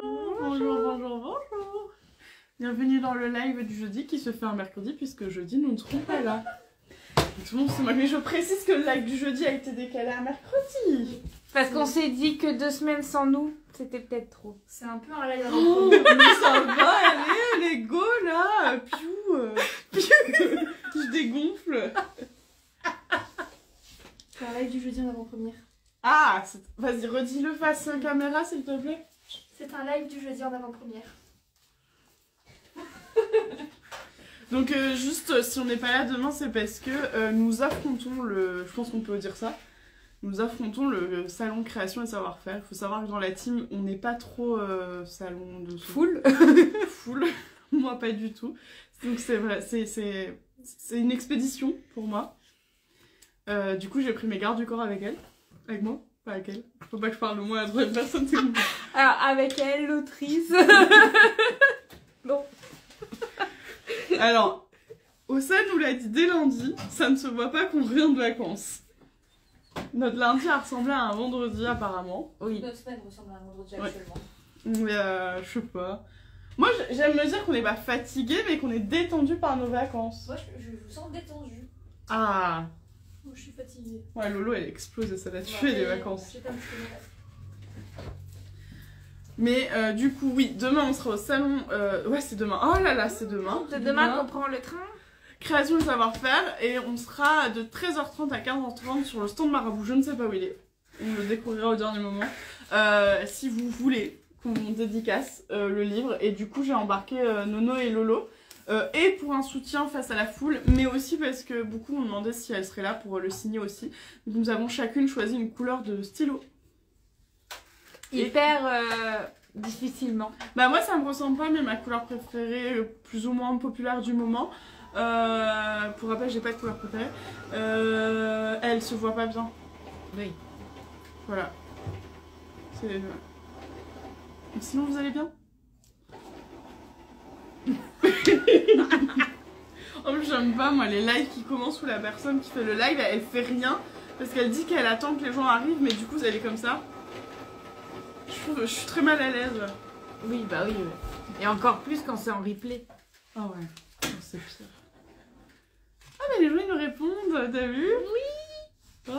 Bonjour. Bienvenue dans le live du jeudi qui se fait un mercredi puisque jeudi nous ne serons pas là. Tout le monde se moque, mais je précise que le live du jeudi a été décalé à mercredi. Parce qu'on s'est dit que 2 semaines sans nous, c'était peut-être trop. C'est un peu un live à Oh, mais ça va, allez, les go là. Piou. Je dégonfle. C'est un live du jeudi en avant-première. Ah, vas-y, redis-le face caméra s'il te plaît. C'est un live du jeudi en avant-première. Donc juste, si on n'est pas là demain, c'est parce que nous affrontons le... Je pense qu'on peut dire ça. Nous affrontons le salon création et savoir-faire. Il faut savoir que dans la team, on n'est pas trop salon de... Full. Full. Moi, pas du tout. Donc c'est vrai, c'est une expédition pour moi. Du coup, j'ai pris mes gardes du corps avec elle. Avec moi. Pas avec elle. Faut pas que je parle de moi à la troisième personne, c'est compliqué. Alors, avec elle, l'autrice. Non. Alors, Ossa nous l'a dit dès lundi, ça ne se voit pas qu'on revient de vacances. Notre lundi a ressemblé à un vendredi apparemment. Oui. Notre semaine ressemble à un vendredi actuellement. Mais je sais pas. Moi j'aime me dire qu'on n'est pas fatigué mais qu'on est détendu par nos vacances. Moi je vous sens détendue. Ah. Moi je suis fatiguée. Ouais, Lolo elle explose et ça l'a tué les vacances. J'ai pas un petit peu malade. Mais du coup oui, demain on sera au salon. Ouais c'est demain. Oh là là c'est demain. C'est demain qu'on prend le train. Création et savoir-faire et on sera de 13h30 à 15h30 sur le stand Marabout, je ne sais pas où il est. On le découvrira au dernier moment. Si vous voulez qu'on dédicace le livre et du coup j'ai embarqué Nono et Lolo et pour un soutien face à la foule mais aussi parce que beaucoup m'ont demandé si elle serait là pour le signer aussi. Donc nous avons chacune choisi une couleur de stylo. Hyper difficilement. Bah moi ça me ressemble pas mais ma couleur préférée plus ou moins populaire du moment. Pour rappel, j'ai pas de couleur préférée. Elle se voit pas bien. Oui. Voilà. Sinon, vous allez bien? En plus, j'aime pas moi les lives qui commencent où la personne qui fait le live elle fait rien parce qu'elle dit qu'elle attend que les gens arrivent, mais du coup, vous allez comme ça. Je suis très mal à l'aise. Oui, bah oui. Et encore plus quand c'est en replay. Ah ouais, c'est pire. Ah mais les gens ils nous répondent, t'as vu? Oui. Oh.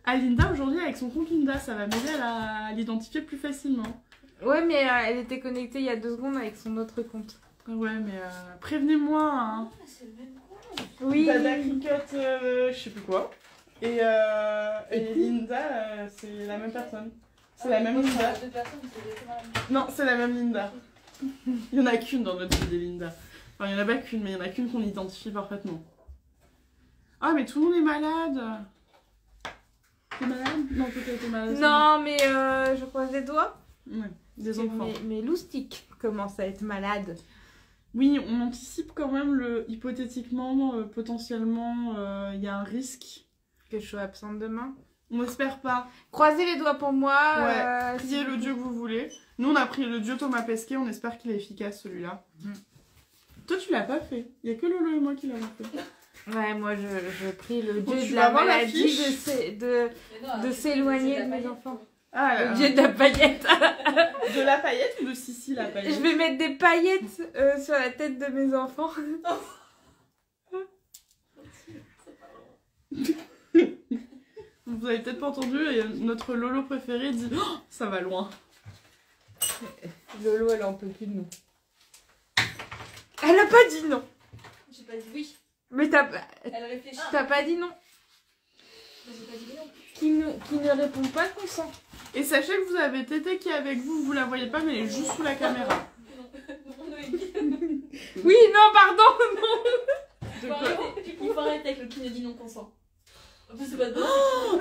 Ah Linda aujourd'hui avec son compte Linda, ça va m'aider à l'identifier plus facilement. Ouais mais elle était connectée il y a 2 secondes avec son autre compte. Ouais mais prévenez-moi hein. Ah, c'est le même compte. Oui. Dada Cricket, je sais plus quoi. Et Linda, c'est la même personne. C'est la même Linda. Deux personnes, c'est exactement la même. Non, c'est la même Linda. Il y en a qu'une dans notre vie des Linda. Enfin, il y en a pas qu'une, mais il y en a qu'une qu'on identifie parfaitement. Ah, mais tout le monde est malade. T'es malade? Non, peut-être t'es malade. Non mais je croise les doigts. Ouais, des enfants. Mais Loustic commence à être malade. Oui, on anticipe quand même hypothétiquement, potentiellement, il y a un risque. Que je sois absente demain. On n'espère pas. Croisez les doigts pour moi. Ouais, priez le dieu que vous voulez. Nous, on a pris le dieu Thomas Pesquet, on espère qu'il est efficace celui-là. Toi, tu l'as pas fait. Il y a que Lolo et moi qui l'avons fait. Ouais, moi je prie le Bon, dieu tu de vas la voir maladie l'affiche. de s'éloigner de mes enfants. Ah là Le là. dieu de la paillette. De la paillette ou de Sissi la paillette? Je vais mettre des paillettes sur la tête de mes enfants. Vous avez peut-être pas entendu, et notre Lolo préféré dit oh, ça va loin. Lolo, elle en peut plus de nous. Elle a pas dit non. J'ai pas dit oui. Mais Elle réfléchit. t'as pas dit non. Mais j'ai pas dit oui non. Qui ne répond pas consent. Et sachez que vous avez Tété qui est avec vous, vous la voyez pas, mais elle est juste sous la caméra. Oui, non, pardon, non. Il faut arrêter avec le qui ne dit non consent. En plus, c'est pas de bon.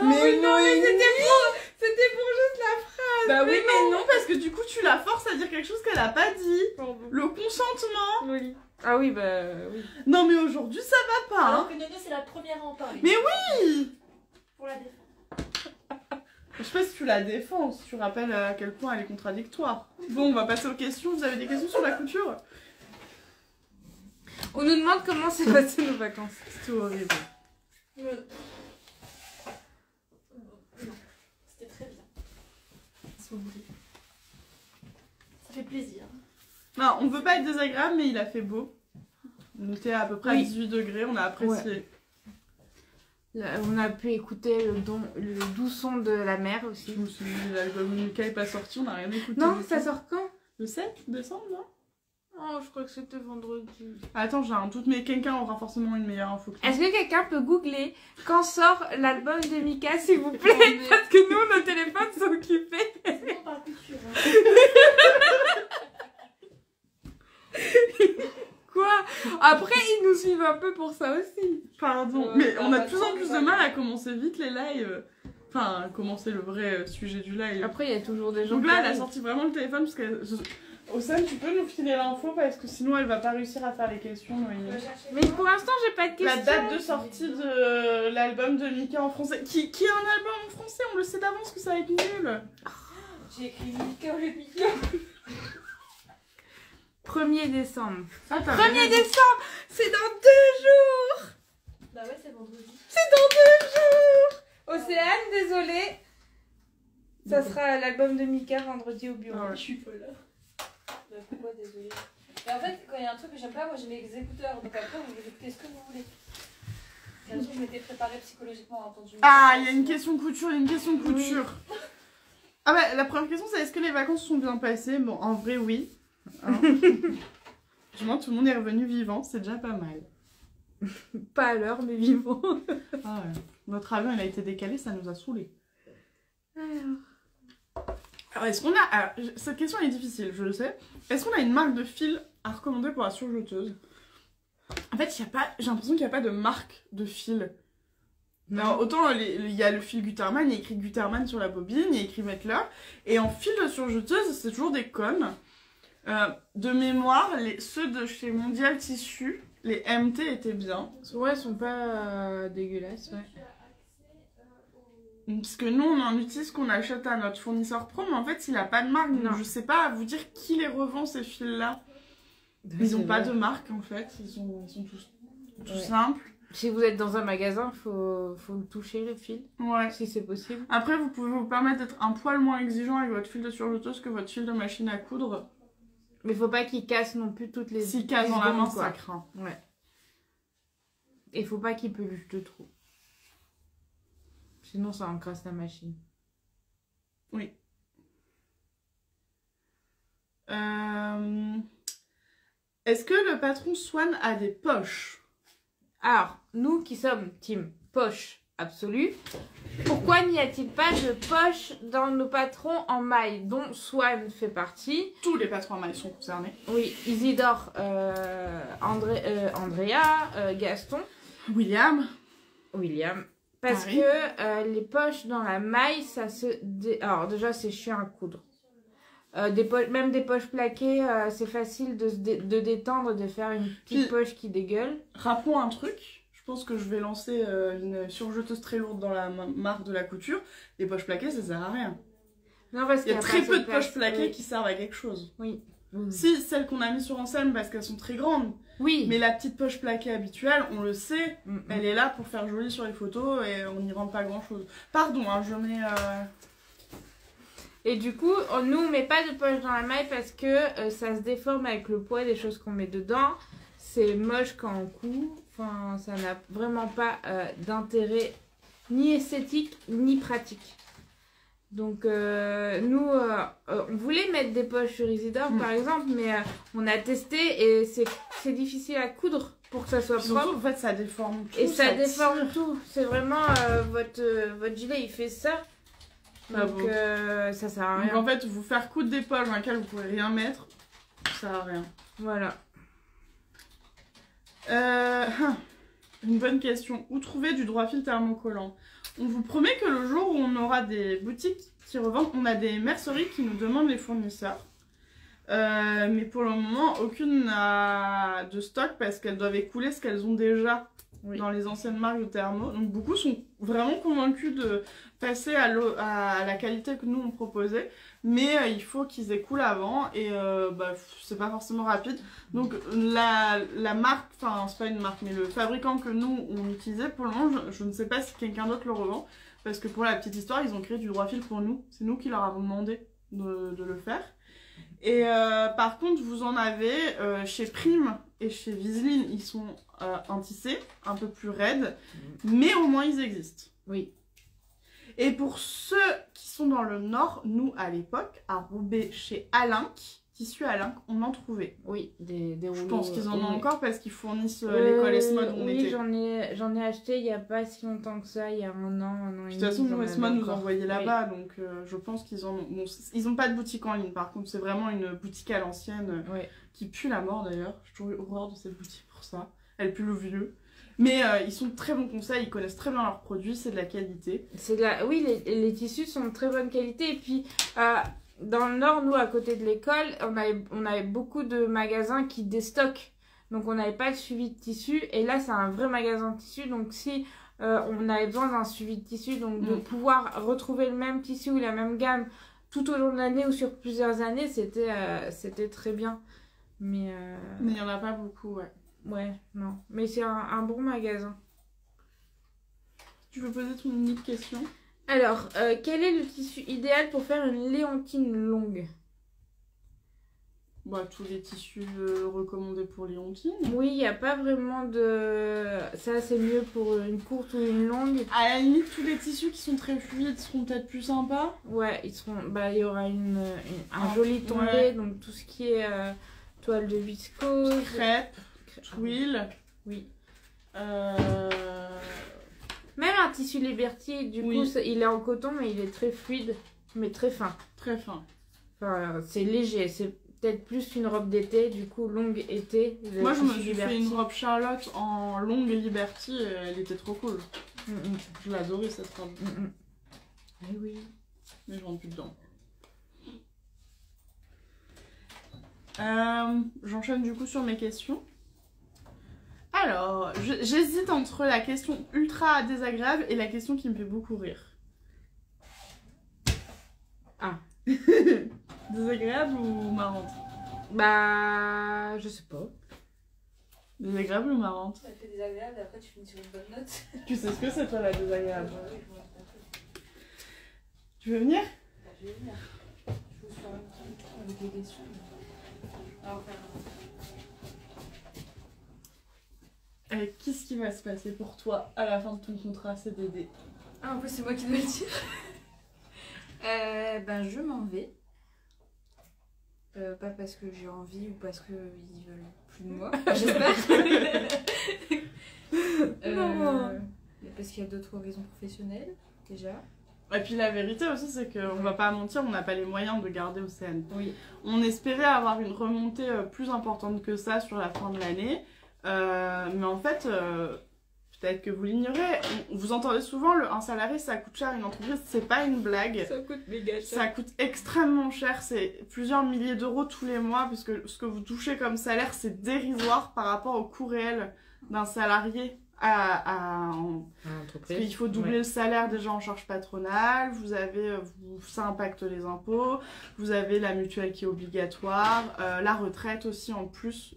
Mais non, mais c'était pour juste la phrase. Bah oui, mais non, parce que du coup, tu la forces à dire quelque chose qu'elle a pas dit. Pardon. Le consentement. Oui. Ah oui, bah oui. Non, mais aujourd'hui, ça va pas. Alors Hein. que Nono, c'est la première à en parler. Mais oui. Pour la défense. Je sais pas si tu la défends, si tu rappelles à quel point elle est contradictoire. Bon, on va passer aux questions. Vous avez des questions sur la couture? On nous demande comment s'est passé nos vacances. C'était horrible. C'était très bien. Ça fait plaisir. Non, on veut pas être désagréable, mais il a fait beau. On était à peu près à 18 degrés, on a apprécié. Là, on a pu écouter le doux son de la mer aussi. Je me suis dit, l'album Mika est pas sorti, on n'a rien écouté. Non, ça sort quand? Le 7 décembre, non? Oh, je crois que c'était vendredi. Attends, j'ai un doute, mais quelqu'un aura forcément une meilleure info que moi. Est-ce que quelqu'un peut googler quand sort l'album de Mika, s'il vous plaît? Parce que nous, nos téléphones sont occupés. Sinon, on parle culture. Quoi? Après, ils nous suivent un peu pour ça aussi. Pardon, mais on a de plus en plus de mal à commencer vite les lives. Enfin, commencer le vrai sujet du live. Après, il y a toujours des gens. Donc qui là, elle a arrivent. sorti vraiment le téléphone parce que... Osam, tu peux nous filer l'info parce que sinon elle va pas réussir à faire les questions, Noémie. Mais pour l'instant, j'ai pas de questions. La date de sortie de l'album de Mika en français. Qui est un album en français, on le sait d'avance que ça va être nul. J'ai écrit Mika, j'ai Mika. 1er décembre. Ah, 1er décembre, c'est dans 2 jours. Bah ouais, c'est vendredi. Océane, désolée. Ça sera l'album de Mika vendredi au bureau. Ah ouais. Je suis pas là. Bah pourquoi, désolée. Mais en fait, quand il y a un truc que j'aime pas, moi j'ai mes écouteurs. Donc après, vous écoutez ce que vous voulez. Bien sûr, je m'étais préparée psychologiquement, entendu. Ah, il y a une question couture, Ah bah, la première question, c'est est-ce que les vacances sont bien passées? Bon, en vrai, oui. Hein. Du moins, tout le monde est revenu vivant, c'est déjà pas mal. Pas à l'heure, mais vivant. Ah ouais. Notre avion, il a été décalé, ça nous a saoulés. Alors, est-ce qu'on a... Alors, cette question est difficile, je le sais. Est-ce qu'on a une marque de fil à recommander pour la surjeteuse? En fait, j'ai l'impression qu'il n'y a pas de marque de fil. Alors, autant il y a le fil Gutermann, il y a écrit Gutermann sur la bobine, il y a écrit Mettler. Et en fil de surjeteuse, c'est toujours des connes. De mémoire, ceux de chez Mondial Tissu, les MT étaient bien. Ouais, ils sont pas dégueulasses, ouais. Parce que nous, on en utilise qu'on achète à notre fournisseur pro, mais en fait, il n'a pas de marque. Donc je sais pas vous dire qui les revend, ces fils-là. Ils n'ont pas de marque, en fait. Ils sont tous simples. Si vous êtes dans un magasin, faut le toucher, le fil, Ouais. si c'est possible. Après, vous pouvez vous permettre d'être un poil moins exigeant avec votre fil de surjeteuse que votre fil de machine à coudre. Mais faut pas qu'il casse non plus toutes les... S'il casse dans la main, quoi. ça craint. Ouais. Et faut pas qu'il peluche de trop. Sinon, ça encrasse la machine. Oui. Est-ce que le patron Swan a des poches? Alors, nous qui sommes team poche absolue, pourquoi n'y a-t-il pas de poche dans nos patrons en maille, dont Swan fait partie? Tous les patrons à maille sont concernés. Oui, Isidore, Andrea, Gaston, William. Parce Paris. que les poches dans la maille, ça se... Alors déjà, c'est chiant à coudre. Même des poches plaquées, c'est facile de détendre, de faire une petite poche qui dégueule. Rappelons un truc. Je pense que je vais lancer une surjeteuse très lourde dans la marque de la couture. Les poches plaquées, ça sert à rien. Non, parce Il y a très peu de poches place. plaquées Oui. qui servent à quelque chose. Oui. Si, celles qu'on a mis sur enseigne parce qu'elles sont très grandes. Oui. Mais la petite poche plaquée habituelle, on le sait, elle est là pour faire joli sur les photos et on n'y rend pas grand chose. Pardon, hein, je mets... Et du coup, nous, on met pas de poche dans la maille parce que ça se déforme avec le poids des choses qu'on met dedans. C'est moche quand on coud. Enfin, ça n'a vraiment pas d'intérêt ni esthétique ni pratique. Donc, nous, on voulait mettre des poches sur Isidore, par exemple, mais on a testé et c'est difficile à coudre pour que ça soit propre. Surtout, en fait, ça déforme tout. Et ça tire. déforme tout. C'est vraiment votre gilet, il fait ça. Ah Donc, bon. ça sert à Donc rien. en fait, vous faire coudre des poches dans lesquelles vous pouvez rien mettre, ça sert à rien. Voilà. Une bonne question. Où trouver du droit fil thermocollant? On vous promet que le jour où on aura des boutiques qui revendent, on a des merceries qui nous demandent les fournisseurs. Mais pour le moment, aucune n'a de stock parce qu'elles doivent écouler ce qu'elles ont déjà dans les anciennes marques de thermo. Donc beaucoup sont vraiment convaincus de passer à la qualité que nous on proposait. Mais il faut qu'ils écoulent avant et c'est pas forcément rapide. Donc la marque, enfin c'est pas une marque, mais le fabricant que nous on utilisait, pour le moment je ne sais pas si quelqu'un d'autre le revend. Parce que pour la petite histoire, ils ont créé du droit fil pour nous. C'est nous qui leur avons demandé de le faire. Et par contre, vous en avez chez Prime et chez Viseline, ils sont un tissé, un peu plus raides, mais au moins ils existent. Oui. Et pour ceux qui sont dans le Nord, nous à l'époque, à Roubaix, chez Alinck, tissu Alinck, on en trouvait. Oui, des rouleaux. Je pense qu'ils en ont oui. encore parce qu'ils fournissent l'école Esmod où on oui, était. j'en ai acheté il n'y a pas si longtemps que ça, il y a un an et De demi. toute façon, nous, Esmod nous encore. envoyait là-bas, donc je pense qu'ils en ont. Bon, ils n'ont pas de boutique en ligne, par contre, c'est vraiment une boutique à l'ancienne Oui. qui pue la mort d'ailleurs. J'ai toujours eu horreur de cette boutique pour ça. Elle pue le vieux. Mais ils sont de très bons conseils, ils connaissent très bien leurs produits, c'est de la qualité. Oui, les tissus sont de très bonne qualité. Et puis, dans le Nord, nous, à côté de l'école, on avait beaucoup de magasins qui déstockent. Donc, on n'avait pas de suivi de tissu. Et là, c'est un vrai magasin de tissu. Donc, si on avait besoin d'un suivi de tissu, donc de pouvoir retrouver le même tissu ou la même gamme tout au long de l'année ou sur plusieurs années, c'était très bien. Mais il n'y en a pas beaucoup, ouais. Ouais, non. Mais c'est un bon magasin. Tu veux poser ton unique question? Alors, quel est le tissu idéal pour faire une léontine longue? Bah, tous les tissus recommandés pour léontine. Oui, il n'y a pas vraiment de... Ça, c'est mieux pour une courte ou une longue. À la limite, tous les tissus qui sont très fluides seront peut-être plus sympas. Ouais, il y aura un joli tombé, ouais. donc tout ce qui est toile de viscose. Crêpe, twill. Oui. Euh... Même un tissu Liberty, du coup, il est en coton, mais il est très fluide, mais très fin. Très fin. Enfin, c'est léger, c'est peut-être plus une robe d'été, du coup, longue été. Moi, je me suis fait une robe Charlotte en longue Liberty, et elle était trop cool. Je l'ai adorée, cette robe. Eh oui. Mais je rentre plus dedans. J'enchaîne du coup sur mes questions. Alors, j'hésite entre la question ultra désagréable et la question qui me fait beaucoup rire. Ah. Désagréable ou marrante? Bah, je sais pas. Désagréable ou marrante? Ça fait désagréable et après tu finis sur une bonne note. Tu sais ce que c'est toi la désagréable? Oui, je vois tout à fait. Tu veux venir? Bah, je vais venir. Je vous suis en même temps avec les questions. Alors, Qu'est-ce qui va se passer pour toi à la fin de ton contrat CDD? Ah, en plus, c'est moi qui dois le dire. Ben, je m'en vais. Pas parce que j'ai envie ou parce qu'ils veulent plus de moi, j'espère. Mais parce qu'il y a d'autres raisons professionnelles, déjà. Et puis la vérité aussi, c'est qu'on va pas mentir, on n'a pas les moyens de garder Océane. Oui. On espérait avoir une remontée plus importante que ça sur la fin de l'année. Mais en fait, peut-être que vous l'ignorez, vous entendez souvent un salarié ça coûte cher, une entreprise c'est pas une blague. Ça coûte méga cher. Ça coûte extrêmement cher, c'est plusieurs milliers d'euros tous les mois, puisque ce que vous touchez comme salaire c'est dérisoire par rapport au coût réel d'un salarié parce qu'il faut doubler le salaire déjà en charge patronale, vous avez, ça impacte les impôts, vous avez la mutuelle qui est obligatoire, la retraite aussi en plus.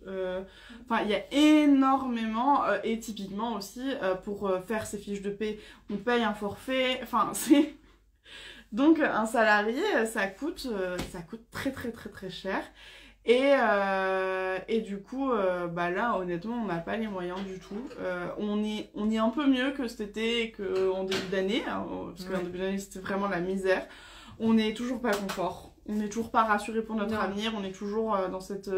Enfin, il y a énormément, et typiquement aussi, pour faire ces fiches de paie, on paye un forfait, enfin, c'est... Donc, un salarié, ça coûte très très très très cher. Et du coup, bah là, honnêtement, on n'a pas les moyens du tout. On est un peu mieux que cet été et qu'en début d'année, hein, parce qu'en début d'année, c'était vraiment la misère. On n'est toujours pas confort. On n'est toujours pas rassuré pour notre avenir. On est toujours dans cette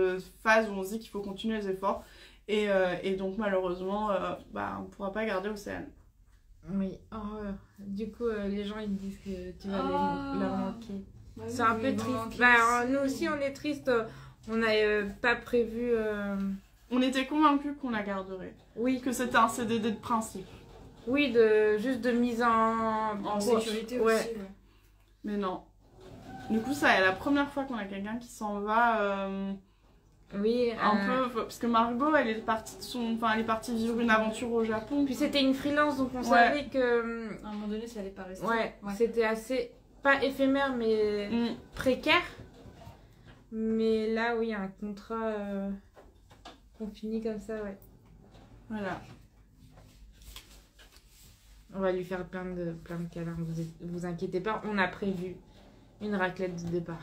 phase où on se dit qu'il faut continuer les efforts. Et donc, malheureusement, bah, on ne pourra pas garder Océane. Oui, du coup, les gens ils disent que tu vas leur manquer. Bah, c'est un peu triste. Bah, nous aussi, on est triste. On n'avait pas prévu. On était convaincus qu'on la garderait. Oui. Que c'était un CDD de principe. Oui, juste de mise en sécurité aussi. Ouais. Mais non. Du coup, ça est la première fois qu'on a quelqu'un qui s'en va. Oui. Un peu. Parce que Margot, elle est partie vivre une aventure au Japon. Puis c'était une freelance, donc on savait que. À un moment donné, ça allait pas rester. Ouais. C'était assez. Pas éphémère, mais précaire. Mais là, oui, un contrat qu'on finit comme ça, ouais. Voilà. On va lui faire plein de câlins, vous inquiétez pas, on a prévu. Une raclette de départ.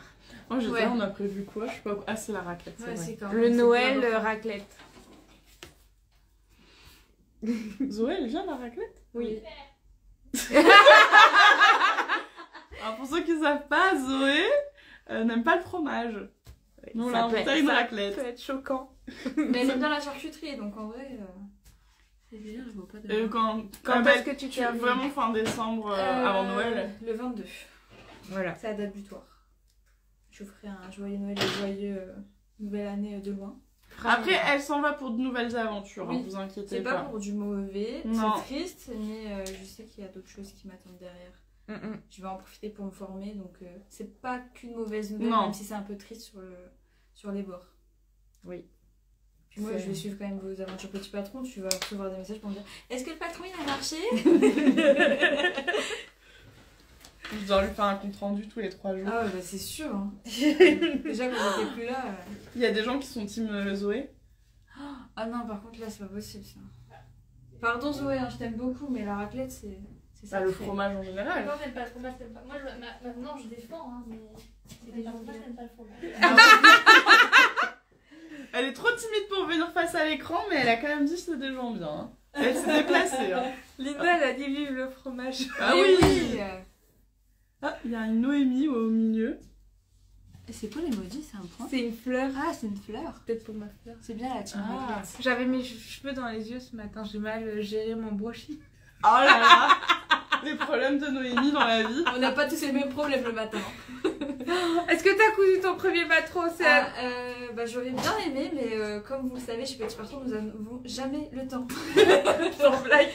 Oh, j'étais Ouais. là, on a prévu quoi? Je sais pas. Ah, c'est la raclette, c'est Ouais, vrai. c'est quand Le même- c'est Noël bien d'en faire. raclette. Zoé, elle vient à la raclette? Oui. Alors, pour ceux qui savent pas, Zoé n'aime pas le fromage. Nous, on l'a inventé à une raclette. Ça peut être choquant. Mais elle aime bien la charcuterie, donc en vrai. C'est bien, je vois pas de. Quand Quand est-ce que tu tu termines? vraiment fin décembre, avant Noël. Le 22. Voilà. C'est la date butoir. Je vous ferai un joyeux Noël et joyeux nouvelle année de loin. Après, elle s'en va pour de nouvelles aventures, Oui. hein, vous inquiétez C'est pas pour du mauvais, Non. c'est triste, mais je sais qu'il y a d'autres choses qui m'attendent derrière. Je vais en profiter pour me former, donc c'est pas qu'une mauvaise nouvelle, Non. même si c'est un peu triste sur les bords. Oui. Puis moi, C'est- je vais suivre quand même vos aventures petit patron, tu vas recevoir des messages pour me dire est-ce que le patron il a marché? Je dois lui faire un compte rendu tous les 3 jours. Ah ouais, bah c'est sûr. Hein. Déjà quand j'étais plus là. Il y a des gens qui sont team Zoé. Ah non, par contre là c'est pas possible ça. Pardon Zoé, hein, je t'aime beaucoup, mais la raclette c'est ça. Bah, le fromage en Ah, général. moi, j'aime pas le fromage, j'aime pas. Moi, maintenant, je défends, hein, mais c'est des gens qui n'aiment pas le fromage. Elle est trop timide pour venir face à l'écran, mais elle a quand même dit que c'était des gens bien. Hein. Elle s'est déplacée. Hein. Linda, elle a dit vive le fromage. Ah Mais oui. Ah, il y a une Noémie au milieu. Et c'est quoi l'emoji? C'est un point? C'est une fleur. Ah, c'est une fleur. Peut-être pour ma fleur. C'est bien la team Ah. raclette. J'avais mes cheveux dans les yeux ce matin, j'ai mal géré mon brushing. Oh là là. Les problèmes de Noémie dans la vie. On n'a pas tous les mêmes problèmes le matin. Est-ce que t'as cousu ton premier patron? C'est Bah, j'aurais bien aimé, mais comme vous le savez, chez Petit Patron, nous n'avons jamais le temps. sans blague.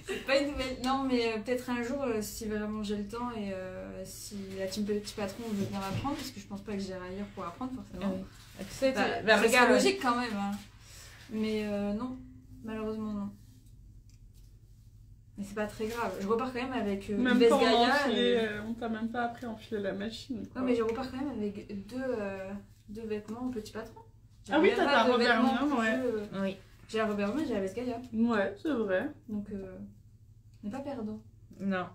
C'est pas une nouvelle. Non, mais peut-être un jour, si vraiment j'ai le temps et si la team Petit Patron veut bien m'apprendre, parce que je pense pas que j'irai ailleurs pour apprendre forcément. Tu sais, Bah, bah, ça serait regarde, logique quand même. Hein. Mais non, malheureusement non. Mais c'est pas très grave. Je repars quand même avec une Même veste pas Gaïa. on t'a même pas appris à enfiler la machine. Quoi. Non, mais je repars quand même avec deux vêtements au Petit Patron. J'ai Ah oui, même t'as pas ta de Robert vêtements Mien, plus, ouais. Oui. J'ai la Robert Mien, j'ai la veste Gaïa. Ouais, c'est vrai. Donc, on n'est pas perdant. Non.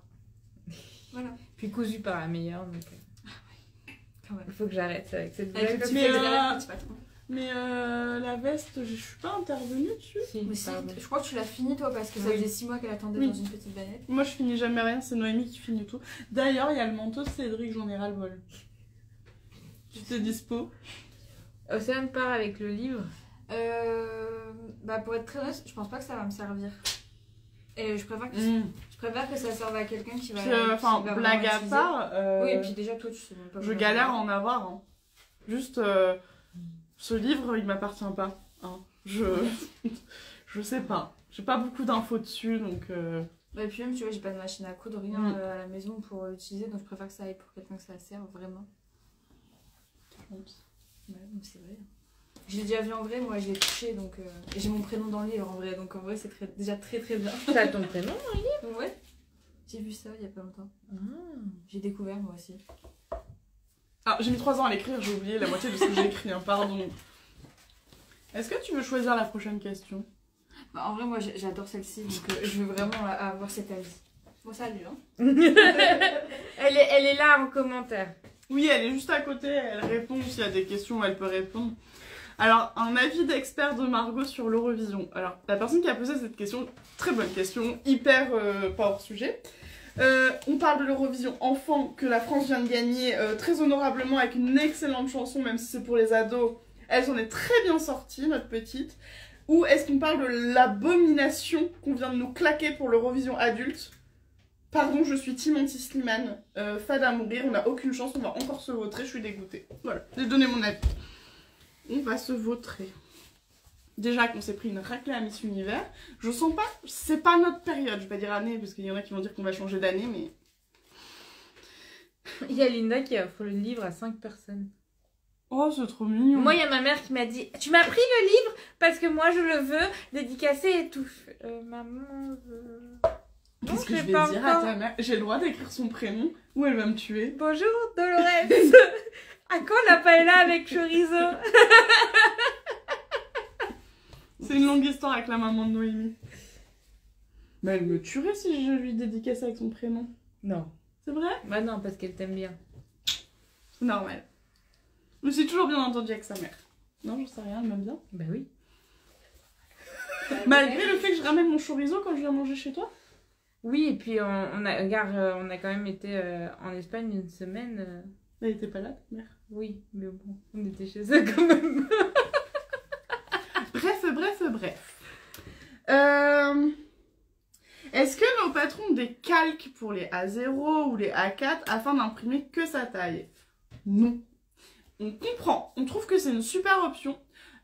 Voilà. Puis cousu par la meilleure, donc Quand même. il faut que j'arrête avec cette Avec blague. le petit Mais, veste Gaïa, Petit Patron. Mais la veste, je suis pas intervenue dessus. Si, Mais si, pardon. je crois que tu l'as fini toi parce que ça Oui. faisait 6 mois qu'elle attendait Oui. dans une petite banette. Moi, je finis jamais rien, c'est Noémie qui finit tout. D'ailleurs, il y a le manteau de Cédric, j'en ai ras le bol. Tu t'es dispo? Océane part avec le livre. Bah pour être très honnête, je pense pas que ça va me servir. Et je préfère que, Mmh. je préfère que ça serve à quelqu'un qui va. Puis, qui enfin, va blague vraiment à utiliser. part, Oui, et puis déjà toi tu sais même pas. je comment galère à faire. en avoir. Hein. Juste, ce livre, il m'appartient pas. Hein. Je sais pas. J'ai pas beaucoup d'infos dessus, donc... Bah, et puis même tu vois, j'ai pas de machine à coudre, rien Mm. à la maison pour l'utiliser, donc je préfère que ça aille pour quelqu'un que ça sert vraiment. Ouais, donc c'est vrai. Je l'ai déjà vu en vrai, moi je l'ai touché, donc et j'ai mon prénom dans le livre en vrai, donc en vrai c'est déjà très très bien. T'as ton prénom? Donc ouais, j'ai vu ça il y a pas longtemps. Ah. J'ai découvert moi aussi. Ah, j'ai mis 3 ans à l'écrire, j'ai oublié la moitié de ce que j'ai écrit, hein, pardon. Est-ce que tu veux choisir la prochaine question? Bah, en vrai moi j'adore celle-ci, donc je veux vraiment avoir cet avis. Bon salut hein. Elle est là en commentaire. Oui, elle est juste à côté, elle répond, s'il y a des questions, elle peut répondre. Alors, un avis d'expert de Margot sur l'Eurovision. Alors, la personne qui a posé cette question, très bonne question, hyper pas hors sujet. On parle de l'Eurovision enfant que la France vient de gagner très honorablement avec une excellente chanson, même si c'est pour les ados. Elle s'en est très bien sortie, notre petite. Ou est-ce qu'on parle de l'abomination qu'on vient de nous claquer pour l'Eurovision adulte? Pardon, je suis Team Anti-Slimane, fade à mourir, on n'a aucune chance, on va encore se vautrer, je suis dégoûtée. Voilà, j'ai donné mon avis. On va se vautrer. Déjà qu'on s'est pris une raclée à Miss Univers, je sens pas, c'est pas notre période, je vais pas dire année, parce qu'il y en a qui vont dire qu'on va changer d'année, mais... Il y a Linda qui offre le livre à 5 personnes. Oh, c'est trop mignon. Moi, il y a ma mère qui m'a dit tu m'as pris le livre parce que moi je le veux dédicacé et tout. Maman, Qu'est-ce que j'ai je vais pas dire à encore. ta mère? J'ai le droit d'écrire son prénom, ou elle va me tuer. Bonjour Dolores. À quand la paella avec chorizo? C'est une longue histoire avec la maman de Noémie. Mais elle me tuerait si je lui dédicace avec son prénom. Non. C'est vrai? Bah non, parce qu'elle t'aime bien. C'est normal. Je me suis toujours bien entendue avec sa mère. Non, j'en sais rien, elle m'aime bien. Bah oui. Malgré le fait que je ramène mon chorizo quand je viens manger chez toi. Oui, et puis regarde, on a quand même été en Espagne une semaine. Elle était pas là, ta mère. Oui, mais bon, on était chez eux quand même. Bref. Est-ce que nos patrons ont des calques pour les A0 ou les A4 afin d'imprimer que sa taille? Non. On comprend, on trouve que c'est une super option,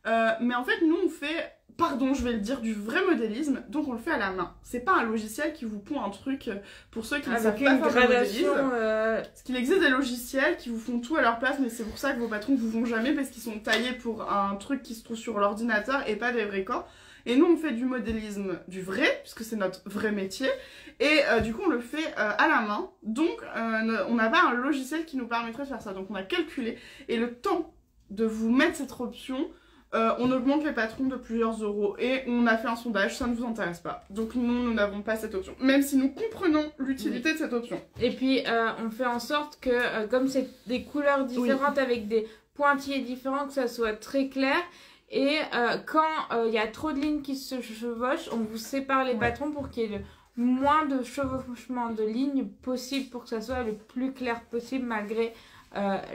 mais en fait nous on fait, pardon je vais le dire, du vrai modélisme, donc on le fait à la main. C'est pas un logiciel qui vous pond un truc pour ceux qui ne savent pas faire de modélisme. Parce qu'il existe des logiciels qui vous font tout à leur place, mais c'est pour ça que vos patrons vous vont jamais, parce qu'ils sont taillés pour un truc qui se trouve sur l'ordinateur et pas des vrais corps. Et nous on fait du modélisme du vrai, puisque c'est notre vrai métier, et du coup on le fait à la main, donc on n'a pas un logiciel qui nous permettrait de faire ça, donc on a calculé, et le temps de vous mettre cette option, on augmente les patrons de plusieurs euros, et on a fait un sondage, ça ne vous intéresse pas, donc nous n'avons pas cette option, même si nous comprenons l'utilité de cette option. Et puis on fait en sorte que, comme c'est des couleurs différentes avec des pointillés différents, que ça soit très clair. Et quand il y a trop de lignes qui se chevauchent, on vous sépare les patrons pour qu'il y ait le moins de chevauchement de lignes possible pour que ça soit le plus clair possible malgré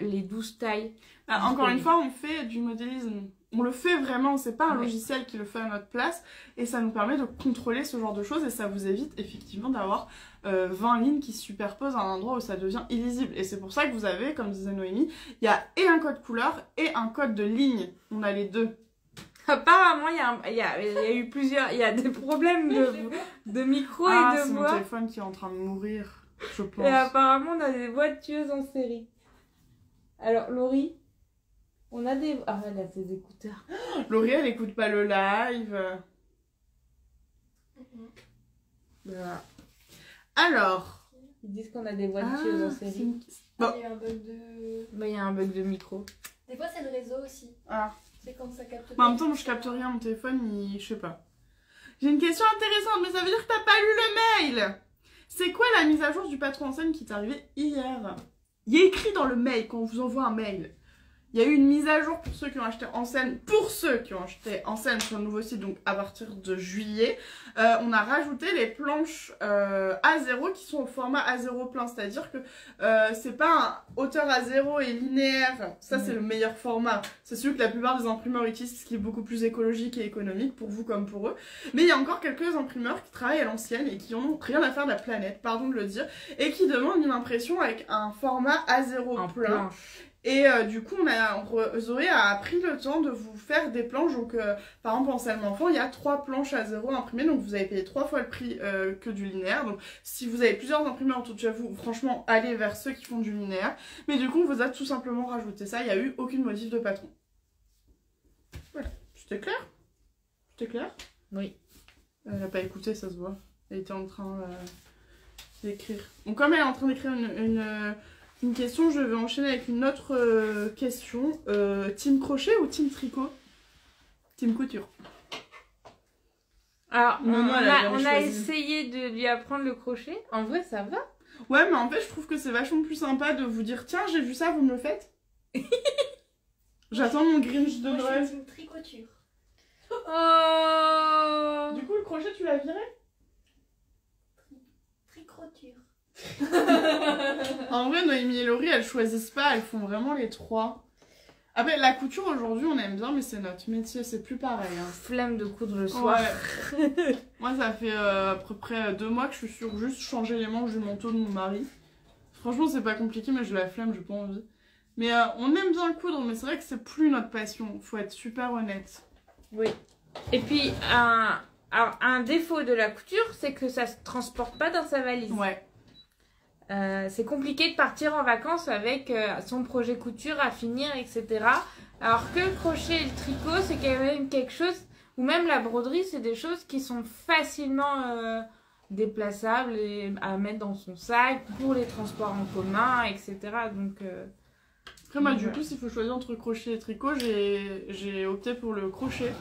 les 12 tailles. Encore une fois, on fait du modélisme. On le fait vraiment, c'est pas un logiciel qui le fait à notre place. Et ça nous permet de contrôler ce genre de choses et ça vous évite effectivement d'avoir 20 lignes qui se superposent à un endroit où ça devient illisible. Et c'est pour ça que vous avez, comme disait Noémie, il y a et un code couleur et un code de ligne. On a les deux. Apparemment, il y a eu plusieurs... Il y a des problèmes de micro et de voix. C'est mon téléphone qui est en train de mourir, je pense. Et apparemment, on a des voix de tueuses en série. Alors, Laurie, on a des... Ah, elle a ses écouteurs. Laurie, elle écoute pas le live. Voilà. Alors... Ils disent qu'on a des voix de tueuses en série. Bon. Il y a un bug de... Bah, il y a un bug de micro. Des fois, c'est le réseau aussi. Ah. C'est quand ça capte Mais en même temps, moi, je capte rien, mon téléphone, je sais pas. J'ai une question intéressante, mais ça veut dire que t'as pas lu le mail. C'est quoi la mise à jour du patron enseigne qui t'est arrivée hier? Il y a écrit dans le mail, quand on vous envoie un mail. Il y a eu une mise à jour pour ceux qui ont acheté Enseigne, sur le nouveau site, donc à partir de juillet. On a rajouté les planches A0 qui sont au format A0 plein, c'est-à-dire que c'est pas un hauteur A0 et linéaire, ça c'est le meilleur format. C'est celui que la plupart des imprimeurs utilisent, ce qui est beaucoup plus écologique et économique pour vous comme pour eux. Mais il y a encore quelques imprimeurs qui travaillent à l'ancienne et qui ont rien à faire de la planète, pardon de le dire, et qui demandent une impression avec un format A0 plein. Et du coup, Zoé a pris le temps de vous faire des planches. Donc, par exemple, en salle d'enfant, il y a 3 planches A0 imprimées. Donc, vous avez payé 3 fois le prix que du linéaire. Donc, si vous avez plusieurs imprimeurs autour de chez vous, franchement, allez vers ceux qui font du linéaire. Mais du coup, on vous a tout simplement rajouté ça. Il n'y a eu aucune modif de patron. Voilà. C'était clair? C'était clair? Oui. Elle n'a pas écouté, ça se voit. Elle était en train d'écrire. Donc, comme elle est en train d'écrire une question, je vais enchaîner avec une autre question. Team crochet ou team tricot? Team couture. Alors, Non, on a essayé de lui apprendre le crochet. En vrai, ça va. Ouais, mais en fait, je trouve que c'est vachement plus sympa de vous dire tiens, j'ai vu ça, vous me le faites. J'attends mon Grinch de Moi, Noël. je suis une tricoture. Oh. Du coup, le crochet, tu l'as viré? Tricoture. En vrai, Noémie et Laurie, elles choisissent pas, elles font vraiment les 3. Après, la couture, aujourd'hui, on aime bien, mais c'est notre métier, c'est plus pareil. Hein. Flemme de coudre le soir. Ouais. Moi, ça fait à peu près 2 mois que je suis sur juste changer les manches du manteau de mon mari. Franchement, c'est pas compliqué, mais j'ai la flemme, j'ai pas envie. Mais on aime bien coudre, mais c'est vrai que c'est plus notre passion, faut être super honnête. Oui. Et puis, un défaut de la couture, c'est que ça se transporte pas dans sa valise. Ouais. C'est compliqué de partir en vacances avec son projet couture à finir, etc. Alors que le crochet et le tricot, c'est quand même quelque chose, ou même la broderie, c'est des choses qui sont facilement déplaçables et à mettre dans son sac pour les transports en commun, etc. Donc, après, moi, du coup, s'il faut choisir entre crochet et tricot, j'ai opté pour le crochet.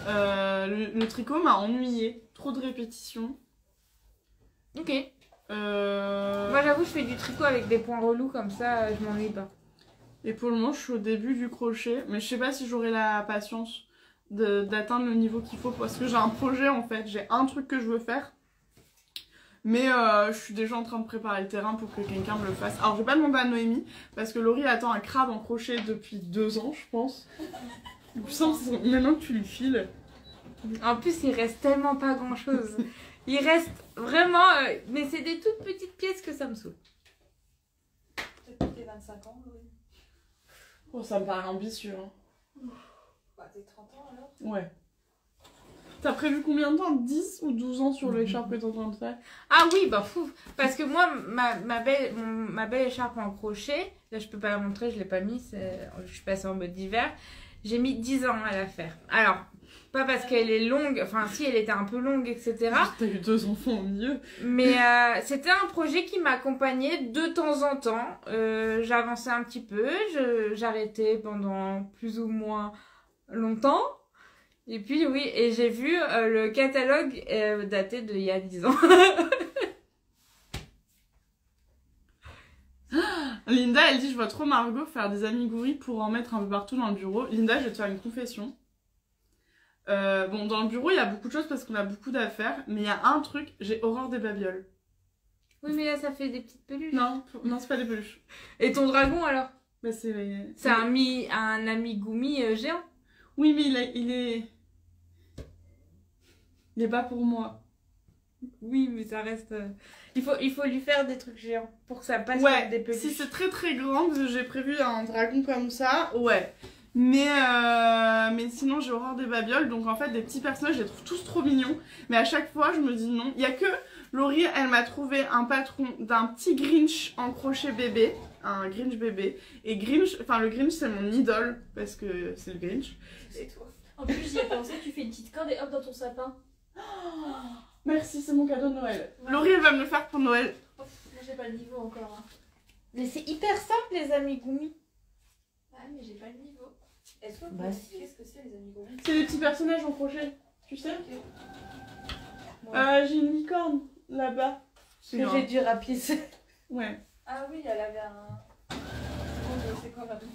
Le tricot m'a ennuyé, trop de répétitions. Ok. Moi j'avoue je fais du tricot avec des points relous comme ça je m'ennuie pas. Et pour le moment, je suis au début du crochet, mais je sais pas si j'aurai la patience d'atteindre le niveau qu'il faut parce que j'ai un projet en fait, j'ai un truc que je veux faire. Mais je suis déjà en train de préparer le terrain pour que quelqu'un me le fasse. Alors je vais pas demander à Noémie parce que Laurie attend un crabe en crochet depuis 2 ans je pense. Du sens maintenant que tu lui files. En plus, il reste tellement pas grand chose. Il reste vraiment. Mais c'est des toutes petites pièces que ça me saoule. Peut-être tes 25 ans, Laurie. Oh, ça me paraît ambitieux. Hein. Bah, t'es 30 ans alors. Ouais. T'as prévu combien de temps? 10 ou 12 ans sur l'écharpe que t'es en train de faire? Ah oui, bah fou. Parce que moi, ma belle écharpe en crochet, là je peux pas la montrer, je l'ai pas mis, je suis passée en mode hiver. J'ai mis 10 ans à la faire. Alors, pas parce qu'elle est longue, enfin si elle était un peu longue, etc. T'as eu 2 enfants au milieu. Mais c'était un projet qui m'accompagnait de temps en temps. J'avançais un petit peu, j'arrêtais pendant plus ou moins longtemps. Et puis oui, et j'ai vu le catalogue daté d'il y a 10 ans. Linda, elle dit je vois trop Margot faire des amigouris pour en mettre un peu partout dans le bureau. Linda, je vais te faire une confession. Bon, dans le bureau, il y a beaucoup de choses parce qu'on a beaucoup d'affaires, mais il y a un truc, j'ai horreur des babioles. Oui, mais là, ça fait des petites peluches. Non, c'est pas des peluches. Et ton dragon, alors? Bah, c'est un amigumi géant. Oui, mais il est pas pour moi. Oui, mais ça reste... Il faut lui faire des trucs géants pour que ça passe Ouais, avec des peluches. si c'est très très grand, parce que j'ai prévu un dragon comme ça, ouais. Mais sinon, j'ai horreur des babioles, donc en fait, des petits personnages, je les trouve tous trop mignons. Mais à chaque fois, je me dis non. Il y a que Laurie, elle m'a trouvé un patron d'un petit Grinch en crochet bébé. Un Grinch bébé. Et Grinch, enfin le Grinch, c'est mon idole, parce que c'est le Grinch. C'est toi. En plus, j'y ai pensé, tu fais une petite corde et hop dans ton sapin. Merci, c'est mon cadeau de Noël. Laurie, elle va me le faire pour Noël. Moi, j'ai pas le niveau encore. Hein. Mais c'est hyper simple, les amigumi. Ah, mais j'ai pas le niveau. Est-ce que Bah, si. qu'est-ce que c'est les amigos? C'est des petits personnages en crochet, tu sais. J'ai une licorne là-bas. Que j'ai dû rapisser. Ouais. Ah oui, elle avait un... C'est quoi maintenant?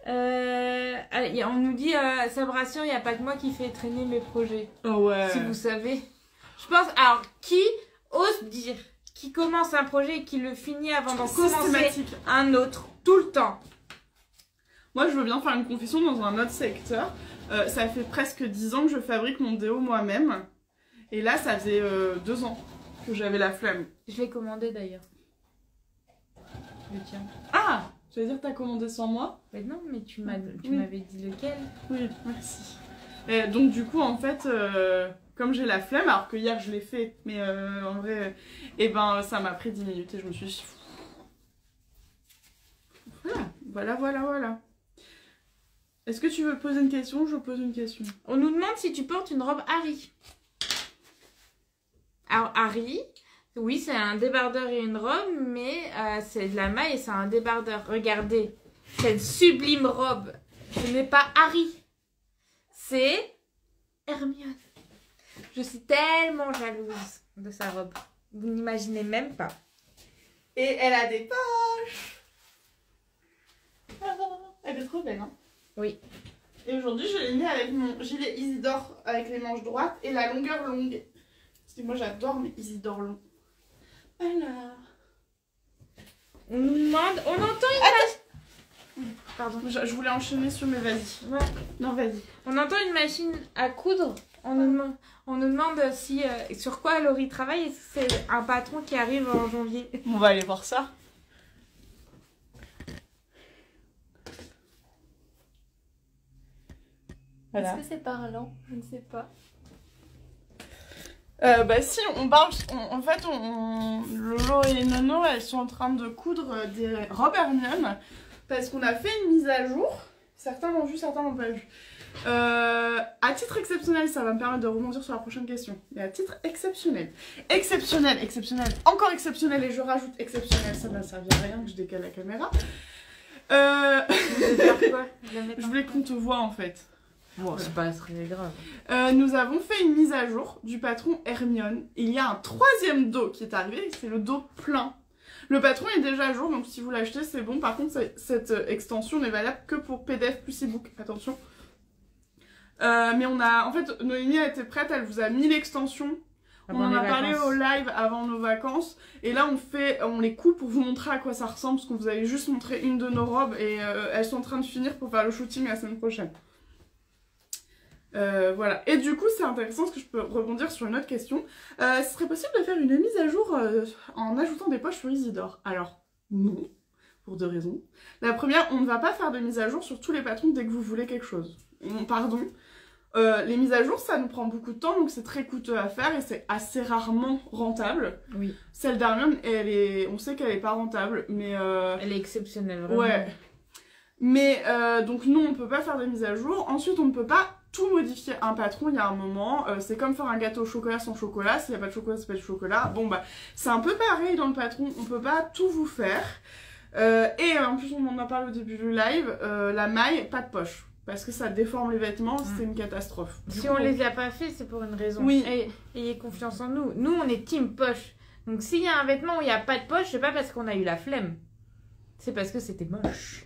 On nous dit, Sabration, il n'y a pas que moi qui fais traîner mes projets. Oh ouais. Si vous savez. Je pense, alors, qui ose dire, qui commence un projet et qui le finit avant d'en commencer Systématique. un autre, tout le temps. Moi, je veux bien faire une confession dans un autre secteur. Ça fait presque 10 ans que je fabrique mon déo moi-même. Et là, ça faisait 2 ans que j'avais la flemme. Je l'ai commandé d'ailleurs. Le tien. Ah! Tu veux dire que t'as commandé sans moi? Mais non, mais tu Oui. m'avais dit lequel. Oui, merci. Et donc du coup, en fait, comme j'ai la flemme, alors que hier je l'ai fait, mais en vrai, et ben ça m'a pris 10 minutes et je me suis dit... Voilà. Est-ce que tu veux poser une question ou je pose une question? On nous demande si tu portes une robe Harry. Alors Harry, oui, c'est un débardeur et une robe, mais c'est de la maille et c'est un débardeur. Regardez, cette sublime robe. Ce n'est pas Harry, c'est Hermione. Je suis tellement jalouse de sa robe. Vous n'imaginez même pas. Et elle a des poches. Elle est trop belle, hein? Oui. Et aujourd'hui, je l'ai mis avec mon gilet Isidore avec les manches droites et la longueur longue. Parce que moi, j'adore mes Isidore longs. Alors... On nous demande... On entend une machine... Pardon, je voulais enchaîner sur mes vas-y. Ouais. Non, vas-y. On entend une machine à coudre. On nous demande si, sur quoi Laurie travaille et si c'est un patron qui arrive en janvier. On va aller voir ça. Voilà. Est-ce que c'est parlant? Je ne sais pas. Bah si, on parle... en fait, Lolo et Nono, elles sont en train de coudre des robes Hermione. Parce qu'on a fait une mise à jour. Certains l'ont vu, certains l'ont pas vu. À titre exceptionnel, ça va me permettre de rebondir sur la prochaine question. Mais à titre exceptionnel, encore exceptionnel, et je rajoute exceptionnel, ça ne servir à rien que je décale la caméra. Je voulais qu'on te voit en fait. Bon, c'est pas très grave. Nous avons fait une mise à jour du patron Hermione. Il y a un troisième dos qui est arrivé, c'est le dos plein. Le patron est déjà à jour, donc si vous l'achetez, c'est bon. Par contre, cette extension n'est valable que pour PDF plus e-book. Attention. Mais on a... En fait, Noémie a été prête, elle vous a mis l'extension. On en a parlé au live avant nos vacances. Et là, on les coupe pour vous montrer à quoi ça ressemble. Parce qu'on vous avait juste montré une de nos robes. Et elles sont en train de finir pour faire le shooting la semaine prochaine. Voilà. Et du coup, c'est intéressant parce que je peux rebondir sur une autre question. Ce serait possible de faire une mise à jour en ajoutant des poches sur Isidore? Alors, non. Pour 2 raisons. La première, on ne va pas faire de mise à jour sur tous les patrons dès que vous voulez quelque chose. Pardon. Les mises à jour, ça nous prend beaucoup de temps, donc c'est très coûteux à faire et c'est assez rarement rentable. Oui. Celle d'Hermione, on sait qu'elle est pas rentable, mais... Elle est exceptionnelle, vraiment. Ouais. Mais, donc nous, on peut pas faire de mise à jour. Ensuite, on ne peut pas tout modifier un patron, il y a un moment. C'est comme faire un gâteau au chocolat sans chocolat. S'il n'y a pas de chocolat, c'est pas du chocolat. Bon, bah, c'est un peu pareil dans le patron. On peut pas tout vous faire. Et en plus, on en a parlé au début du live. La maille, pas de poche. Parce que ça déforme les vêtements, c'est une catastrophe. Si on les a pas fait, c'est pour une raison. Oui. Et ayez confiance en nous. Nous, on est team poche. Donc s'il y a un vêtement où il n'y a pas de poche, c'est pas parce qu'on a eu la flemme. C'est parce que c'était moche.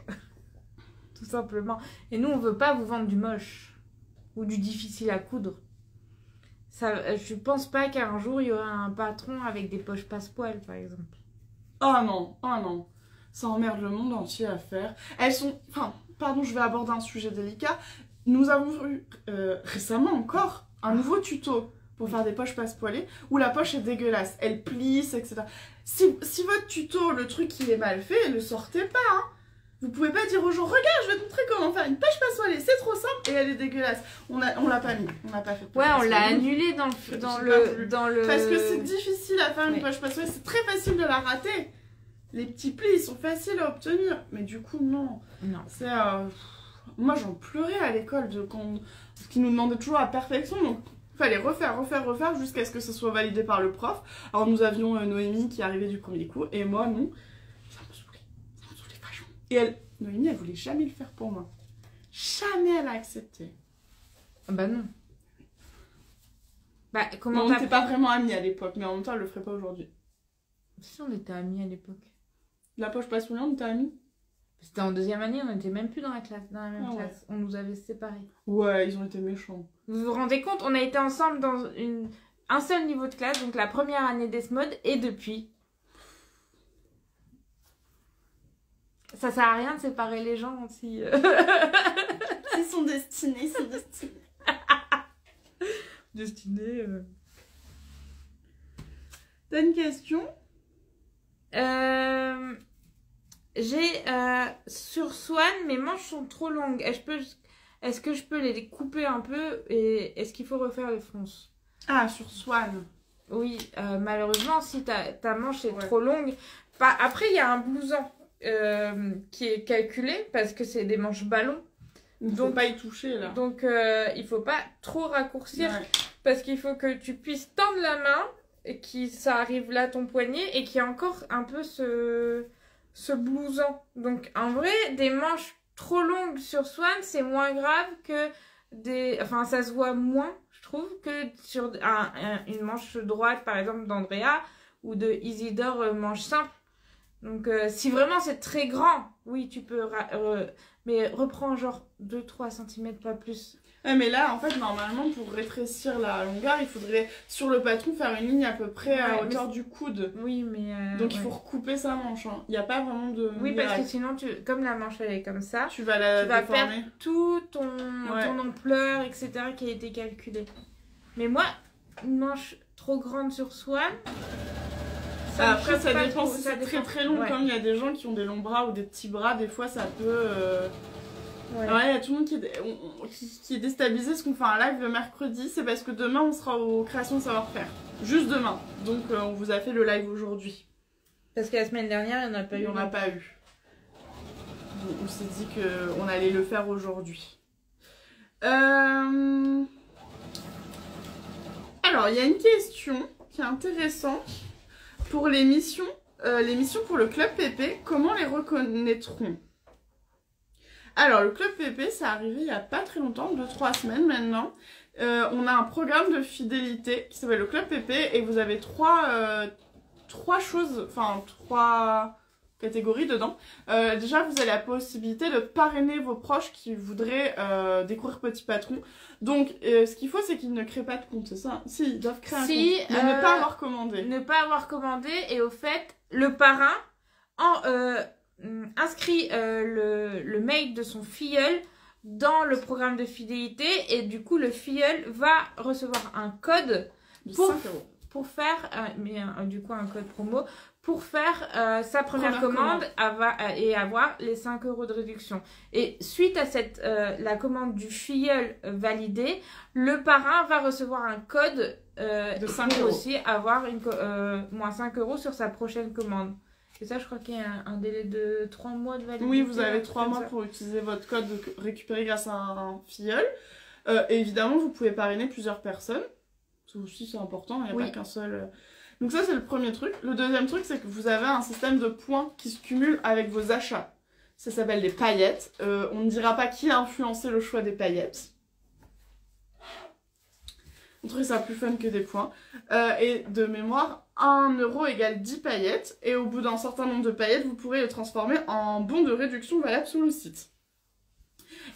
Tout simplement. Et nous, on veut pas vous vendre du moche. Ou du difficile à coudre. Je pense pas qu'un jour, il y aura un patron avec des poches passe-poil, par exemple. Oh non, oh non. Ça emmerde le monde entier à faire. Elles sont... Enfin... Pardon, je vais aborder un sujet délicat. Nous avons eu récemment encore un nouveau tuto pour faire des poches passe-poilées où la poche est dégueulasse, elle plisse, etc. Si votre tuto, le truc il est mal fait, ne sortez pas. Hein. Vous pouvez pas dire aux gens, regarde, je vais te montrer comment faire une poche passe-poilée, c'est trop simple et elle est dégueulasse. On l'a pas mis, on n'a pas fait. Ouais, on l'a annulé dans le. Parce que c'est difficile à faire une poche passe-poilée, c'est très facile de la rater. Les petits plis, ils sont faciles à obtenir. Mais du coup, non. Non. C'est... Moi, j'en pleurais à l'école parce qu'ils nous demandaient toujours la perfection. Donc, il fallait refaire jusqu'à ce que ça soit validé par le prof. Alors, nous avions Noémie qui arrivait du premier coup. Et moi, non. Ça me saoulait vachement. Et Noémie, elle voulait jamais le faire pour moi. Jamais elle a accepté. Ah bah non. Bah, on n'était pas vraiment amis à l'époque. Mais en même temps, elle le ferait pas aujourd'hui. Si, on était amis à l'époque. La poche passe-poilée, on était amis? C'était en 2e année, on n'était même plus dans la même classe. Ouais. On nous avait séparés. Ouais, ils ont été méchants. Vous vous rendez compte, on a été ensemble dans un seul niveau de classe, donc la première année d'Esmode, et depuis. Ça sert à rien de séparer les gens si... Ils sont destinés, Destinés... T'as une question? J'ai sur Swan, mes manches sont trop longues. Est-ce que je peux les couper un peu et est-ce qu'il faut refaire les fronces? Ah, sur Swan. Oui, malheureusement, si ta manche est trop longue. Après, il y a un blouson qui est calculé parce que c'est des manches ballon. Il ne faut pas y toucher là. Donc, il faut pas trop raccourcir parce qu'il faut que tu puisses tendre la main. Et ça arrive là ton poignet et qu'il y a encore un peu ce blouson. Donc en vrai, des manches trop longues sur Swan, c'est moins grave que enfin ça se voit moins, je trouve, que sur une manche droite par exemple d'Andrea ou de Isidore manche simple. Donc si vraiment c'est très grand, oui tu peux, mais reprends genre 2-3 cm pas plus. Ouais, mais là, en fait, normalement, pour rétrécir la longueur, il faudrait, sur le patron, faire une ligne à peu près à hauteur du coude. Oui, mais... Donc, il faut recouper sa manche. Hein. Il n'y a pas vraiment de... Oui, parce que sinon, comme la manche, elle est comme ça, tu vas perdre tout ton ampleur, etc., qui a été calculé. Mais moi, une manche trop grande sur Swan... Après, ça dépend si c'est très très long. Comme il y a des gens qui ont des longs bras ou des petits bras, des fois, ça peut... Alors, il y a tout le monde qui est déstabilisé parce qu'on fait un live le mercredi. C'est parce que demain, on sera aux créations de savoir-faire. Juste demain. Donc, on vous a fait le live aujourd'hui. Parce que la semaine dernière, il n'y en a pas eu. Il n'y en a pas eu. Donc, on s'est dit qu'on allait le faire aujourd'hui. Alors, il y a une question qui est intéressante. Pour les missions pour le Club PP, comment les reconnaîtront? Alors, le Club PP, c'est arrivé il n'y a pas très longtemps, 2-3 semaines maintenant. On a un programme de fidélité qui s'appelle le Club PP et vous avez trois trois choses, enfin 3 catégories dedans. Déjà, vous avez la possibilité de parrainer vos proches qui voudraient découvrir Petit Patron. Donc, ce qu'il faut, c'est qu'ils ne créent pas de compte, c'est ça? Si, ils doivent créer un compte, mais ne pas avoir commandé. Ne pas avoir commandé, et au fait, le parrain inscrit le mail de son filleul dans le programme de fidélité, et du coup, le filleul va recevoir un code pour faire, du coup, un code promo, pour faire sa première commande et avoir les 5 € de réduction. Et suite à la commande du filleul validée, le parrain va recevoir un code de 5 pour € aussi avoir moins 5 € sur sa prochaine commande. Et ça, je crois qu'il y a un délai de 3 mois de validité. Oui, vous avez 3 mois pour utiliser votre code récupéré grâce à un filleul. Et évidemment, vous pouvez parrainer plusieurs personnes. Ça aussi, c'est important, il n'y a pas qu'un seul... Donc ça, c'est le premier truc. Le deuxième truc, c'est que vous avez un système de points qui se cumule avec vos achats. Ça s'appelle des paillettes. On ne dira pas qui a influencé le choix des paillettes. On trouve ça plus fun que des points. Et de mémoire, 1 € égale 10 paillettes. Et au bout d'un certain nombre de paillettes, vous pourrez les transformer en bons de réduction valables sur le site.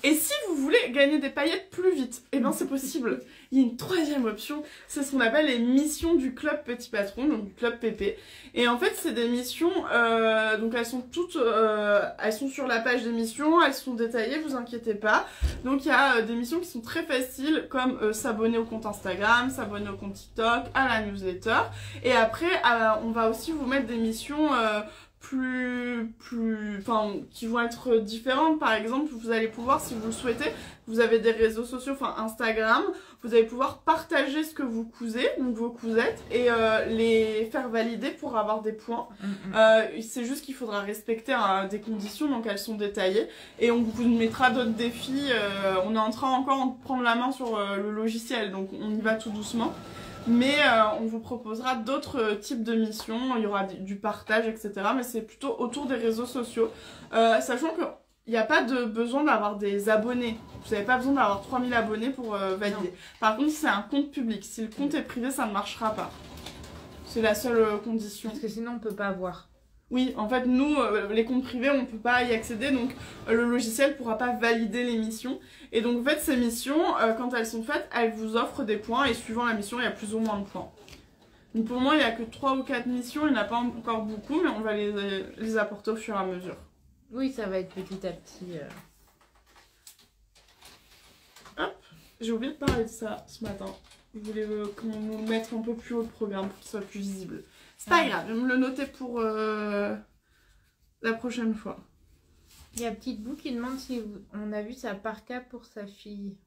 Et si vous voulez gagner des paillettes plus vite, eh bien c'est possible. Il y a une troisième option, c'est ce qu'on appelle les missions du club Petit Patron, donc du club PP. Et en fait, c'est des missions, donc elles sont toutes, elles sont sur la page des missions, elles sont détaillées, vous inquiétez pas. Donc il y a des missions qui sont très faciles, comme s'abonner au compte Instagram, s'abonner au compte TikTok, à la newsletter. Et après, on va aussi vous mettre des missions... qui vont être différentes. Par exemple, vous allez pouvoir, si vous le souhaitez, vous avez des réseaux sociaux, enfin Instagram, vous allez pouvoir partager ce que vous cousez, donc vos cousettes, et les faire valider pour avoir des points. C'est juste qu'il faudra respecter des conditions, donc elles sont détaillées, et on vous mettra d'autres défis. On est en train encore de prendre la main sur le logiciel, donc on y va tout doucement. Mais on vous proposera d'autres types de missions, il y aura du partage, etc. Mais c'est plutôt autour des réseaux sociaux. Sachant qu'il n'y a pas de besoin d'avoir des abonnés. Vous n'avez pas besoin d'avoir 3000 abonnés pour valider. Par contre, c'est un compte public. Si le compte est privé, ça ne marchera pas. C'est la seule condition. Parce que sinon, on ne peut pas voir. Oui, en fait, nous, les comptes privés, on ne peut pas y accéder, donc le logiciel ne pourra pas valider les missions. Et donc, en fait, ces missions, quand elles sont faites, elles vous offrent des points, et suivant la mission, il y a plus ou moins de points. Donc, pour le moment, il n'y a que 3 ou 4 missions, il n'y en a pas encore beaucoup, mais on va les apporter au fur et à mesure. Oui, ça va être petit à petit. Hop, j'ai oublié de parler de ça ce matin. Je voulais nous mettre un peu plus haut le programme pour qu'il soit plus visible. C'est pas grave, je vais me le noter pour la prochaine fois. Il y a Petite Boue qui demande si on a vu sa parka pour sa fille.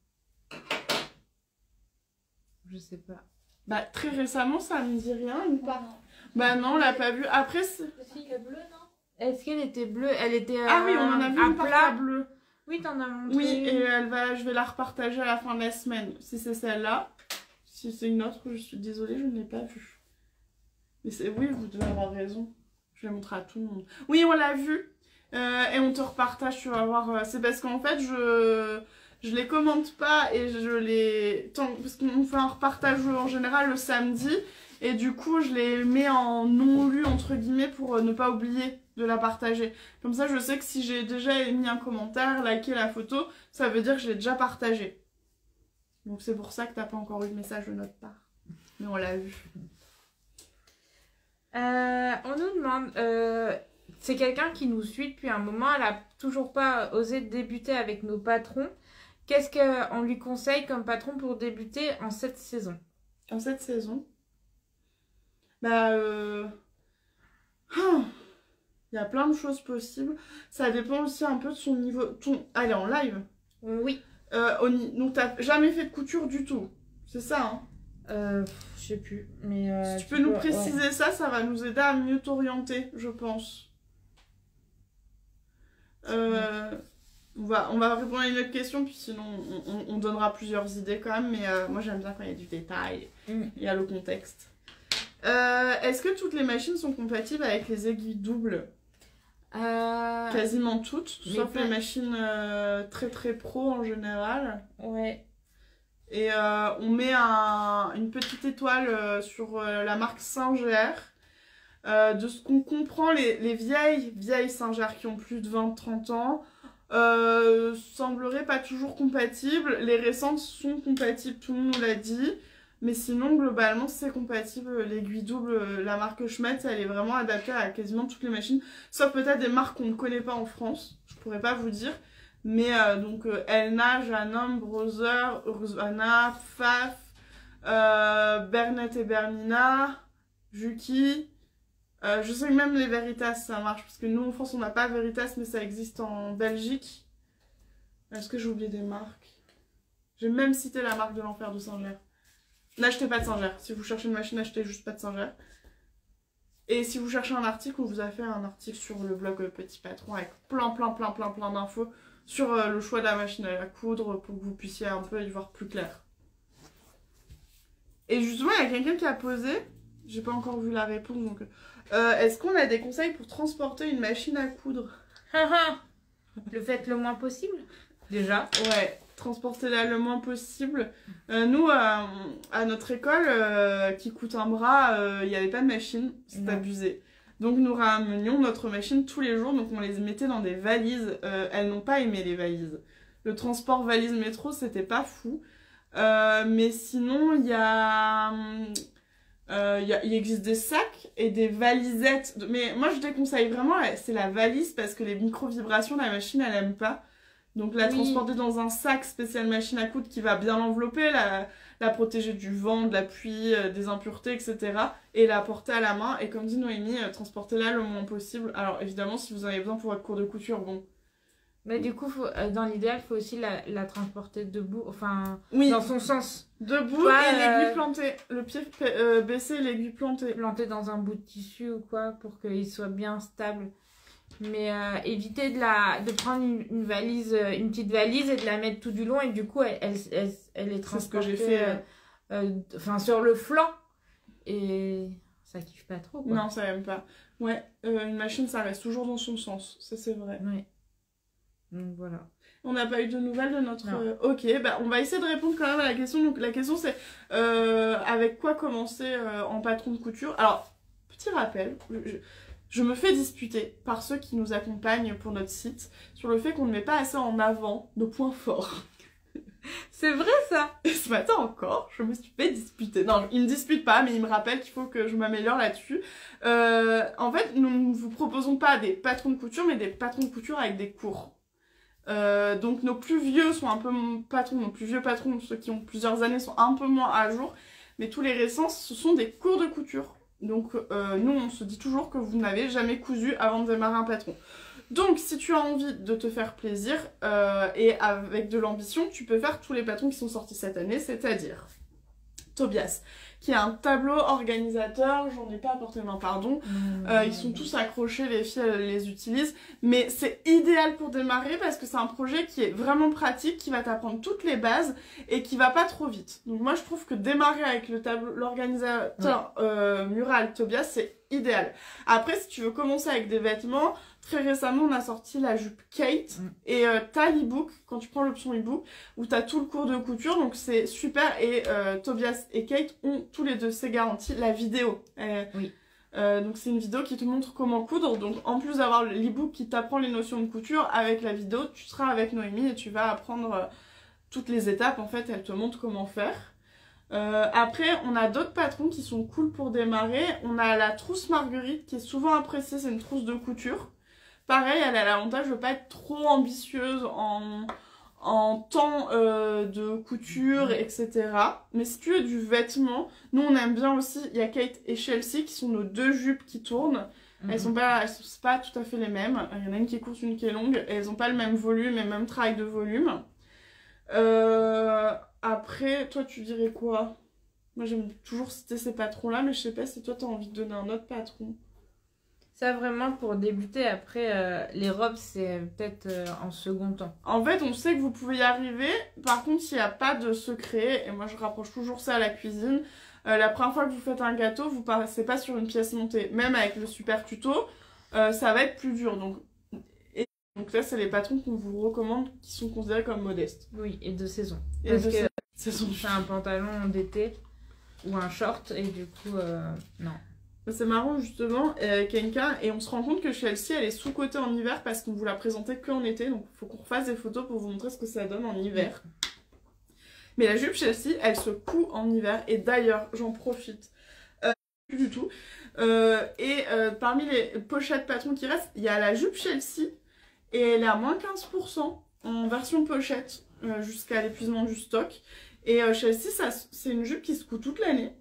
Je sais pas. Bah, très récemment, ça me dit rien, une part. Non. Bah non, on l'a pas vu. Après, Aussi, le bleu, non? Est-ce qu'elle était bleue? Elle était ah oui, on en a vu une parka bleue. Oui, t'en as montré. Oui, et je vais la repartager à la fin de la semaine. Si c'est celle-là. Si c'est une autre, je suis désolée, je ne l'ai pas vue. Mais oui, vous devez avoir raison. Je vais montrer à tout le monde. Oui, on l'a vue. Et on te repartage, tu vas voir. C'est parce qu'en fait, je les commente pas et je les... Parce qu'on fait un repartage en général le samedi. Et du coup, je les mets en non-lu, entre guillemets, pour ne pas oublier de la partager. Comme ça, je sais que si j'ai déjà mis un commentaire, liké la photo, ça veut dire que je l'ai déjà partagé. Donc c'est pour ça que t'as pas encore eu de message de notre part. Mais on l'a vu. On nous demande... c'est quelqu'un qui nous suit depuis un moment. Elle a toujours pas osé débuter avec nos patrons. Qu'est-ce qu'on lui conseille comme patron pour débuter en cette saison? En cette saison, bah, il y a plein de choses possibles. Ça dépend aussi un peu de son niveau. Elle est en live. Oui. Donc t'as jamais fait de couture du tout. C'est ça, hein? Je sais plus. Mais si tu peux nous préciser ça, ça va nous aider à mieux t'orienter, je pense. On va répondre à une autre question, puis sinon on donnera plusieurs idées quand même. Mais moi j'aime bien quand il y a du détail, il y a le contexte. Est-ce que toutes les machines sont compatibles avec les aiguilles doubles? Quasiment toutes, sauf les machines très très pro en général. Ouais. Et on met une petite étoile sur la marque Singer. De ce qu'on comprend, les vieilles singères qui ont plus de 20-30 ans sembleraient pas toujours compatibles. Les récentes sont compatibles, tout le monde nous l'a dit. Mais sinon, globalement, c'est compatible. L'aiguille double, la marque Schmetz, elle est vraiment adaptée à quasiment toutes les machines. Sauf peut-être des marques qu'on ne connaît pas en France. Je pourrais pas vous dire. Mais donc, Elna, Janum, Brother, Urbana, Pfaff, Bernet et Bernina, Juki. Je sais que même les Veritas, ça marche. Parce que nous, en France, on n'a pas Veritas, mais ça existe en Belgique. Est-ce que j'ai oublié des marques? J'ai même cité la marque de l'enfer de Singer. N'achetez pas de Singer. Si vous cherchez une machine, achetez juste pas de Singer. Et si vous cherchez un article, on vous a fait un article sur le blog Petit Patron avec plein d'infos sur le choix de la machine à coudre pour que vous puissiez un peu y voir plus clair. Et justement, il y a quelqu'un qui a posé, j'ai pas encore vu la réponse, donc est-ce qu'on a des conseils pour transporter une machine à coudre? Le faites le moins possible, déjà. Ouais, transportez-la le moins possible. Nous, à notre école, qui coûte un bras, il n'y avait pas de machine, c'est abusé. Donc nous ramenions notre machine tous les jours, donc on les mettait dans des valises. Elles n'ont pas aimé les valises. Le transport valise métro, c'était pas fou. Mais sinon, il existe des sacs et des valisettes. Mais moi, je déconseille vraiment, c'est la valise parce que les micro-vibrations, la machine, elle aime pas. Donc la transporter dans un sac spécial machine à coudre qui va bien l'envelopper, la protéger du vent, de la pluie, des impuretés, etc. Et la porter à la main. Et comme dit Noémie, transportez-la le moins possible. Alors évidemment, si vous en avez besoin pour votre cours de couture, bon. Mais du coup, dans l'idéal, il faut aussi la transporter debout, enfin, oui, dans son sens. Debout et l'aiguille plantée. Le pied baissé et l'aiguille plantée. Plantée dans un bout de tissu ou quoi, pour qu'il soit bien stable. Mais évitez de prendre une valise, une petite valise et de la mettre tout du long. Et du coup, elle est transportée. C'est ce que j'ai fait. Sur le flanc. Et ça kiffe pas trop, quoi. Non, ça aime pas. Ouais, une machine, ça reste toujours dans son sens. Ça, c'est vrai. Ouais. Donc voilà. On n'a pas eu de nouvelles de notre... Ok, bah on va essayer de répondre quand même à la question. Donc la question c'est avec quoi commencer en patron de couture. Alors, petit rappel, je me fais disputer par ceux qui nous accompagnent pour notre site sur le fait qu'on ne met pas assez en avant nos points forts. C'est vrai ça. Et ce matin encore, je me suis fait disputer. Non, ils ne disputent pas, mais ils me rappellent qu'il faut que je m'améliore là-dessus. En fait, nous ne vous proposons pas des patrons de couture, mais des patrons de couture avec des cours. Donc nos plus vieux sont un peu patrons, nos plus vieux patrons, ceux qui ont plusieurs années sont un peu moins à jour, mais tous les récents ce sont des cours de couture. Donc nous on se dit toujours que vous n'avez jamais cousu avant de démarrer un patron. Donc si tu as envie de te faire plaisir et avec de l'ambition, tu peux faire tous les patrons qui sont sortis cette année, c'est-à-dire Tobias, qui est un tableau organisateur, j'en ai pas apporté main, pardon. Ils sont tous accrochés, les filles elles les utilisent, mais c'est idéal pour démarrer parce que c'est un projet qui est vraiment pratique, qui va t'apprendre toutes les bases et qui va pas trop vite. Donc moi je trouve que démarrer avec le tableau, l'organisateur mural Tobias, c'est idéal. Après si tu veux commencer avec des vêtements, très récemment on a sorti la jupe Kate et t'as l'e-book, quand tu prends l'option e-book, où t'as tout le cours de couture, donc c'est super. Et Tobias et Kate ont tous les deux, c'est garanti, la vidéo. Oui. Donc c'est une vidéo qui te montre comment coudre, donc en plus d'avoir l'e-book qui t'apprend les notions de couture, avec la vidéo tu seras avec Noémie et tu vas apprendre toutes les étapes, en fait elle te montre comment faire. Après on a d'autres patrons qui sont cool pour démarrer. On a la trousse Marguerite qui est souvent appréciée, c'est une trousse de couture. Pareil, elle a l'avantage de pas être trop ambitieuse en temps de couture, etc. Mais si tu veux du vêtement, nous on aime bien aussi, il y a Kate et Chelsea qui sont nos deux jupes qui tournent. Elles sont pas tout à fait les mêmes. Il y en a une qui est courte, une qui est longue. Et elles ont pas le même volume et le même travail de volume. Après, toi tu dirais quoi? Moi j'aime toujours citer ces patrons-là, mais je sais pas si toi t'as envie de donner un autre patron. Ça vraiment pour débuter, après les robes c'est peut-être en second temps. En fait on sait que vous pouvez y arriver, par contre il n'y a pas de secret, et moi je rapproche toujours ça à la cuisine. La première fois que vous faites un gâteau, vous passez pas sur une pièce montée, même avec le super tuto, ça va être plus dur. Donc là c'est les patrons qu'on vous recommande qui sont considérés comme modestes. Oui, et de saison. Et parce de que saison. c'est un pantalon d'été ou un short et du coup non. C'est marrant justement, Kenka, et on se rend compte que Chelsea elle est sous-cotée en hiver parce qu'on vous la présentait qu'en été, donc il faut qu'on refasse des photos pour vous montrer ce que ça donne en hiver. Mais la jupe Chelsea elle se coud en hiver, et d'ailleurs j'en profite, plus du tout. Parmi les pochettes patrons qui restent, il y a la jupe Chelsea, et elle est à moins 15% en version pochette jusqu'à l'épuisement du stock. Et Chelsea, c'est une jupe qui se coud toute l'année.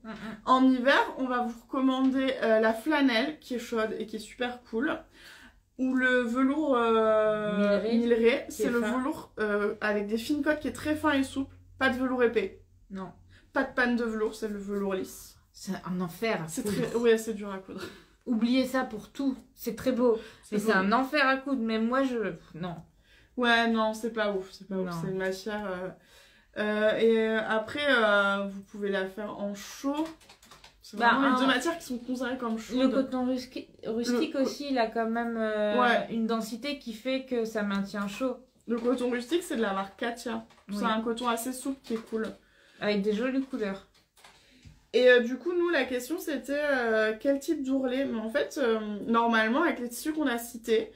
En hiver, on va vous recommander la flanelle qui est chaude et qui est super cool. Ou le velours Milleray. C'est le velours avec des fines cotes qui est très fin et souple. Pas de velours épais. Non. Pas de panne de velours, c'est le velours lisse. C'est un enfer à coudre. Ouais, c'est dur à coudre. Oubliez ça pour tout. C'est très beau. Mais c'est un enfer à coudre. Mais moi, non. Ouais, non, c'est pas ouf. C'est pas ouf. C'est une matière... après, vous pouvez la faire en chaud. C'est vraiment les deux matières qui sont considérées comme chaudes. Le coton rustique aussi, il a quand même une densité qui fait que ça maintient chaud. Le coton rustique, c'est de la marque Katia. C'est un coton assez souple qui est cool. Avec des jolies couleurs. Et du coup, nous, la question, c'était quel type d'ourlet. Mais en fait, normalement, avec les tissus qu'on a cités,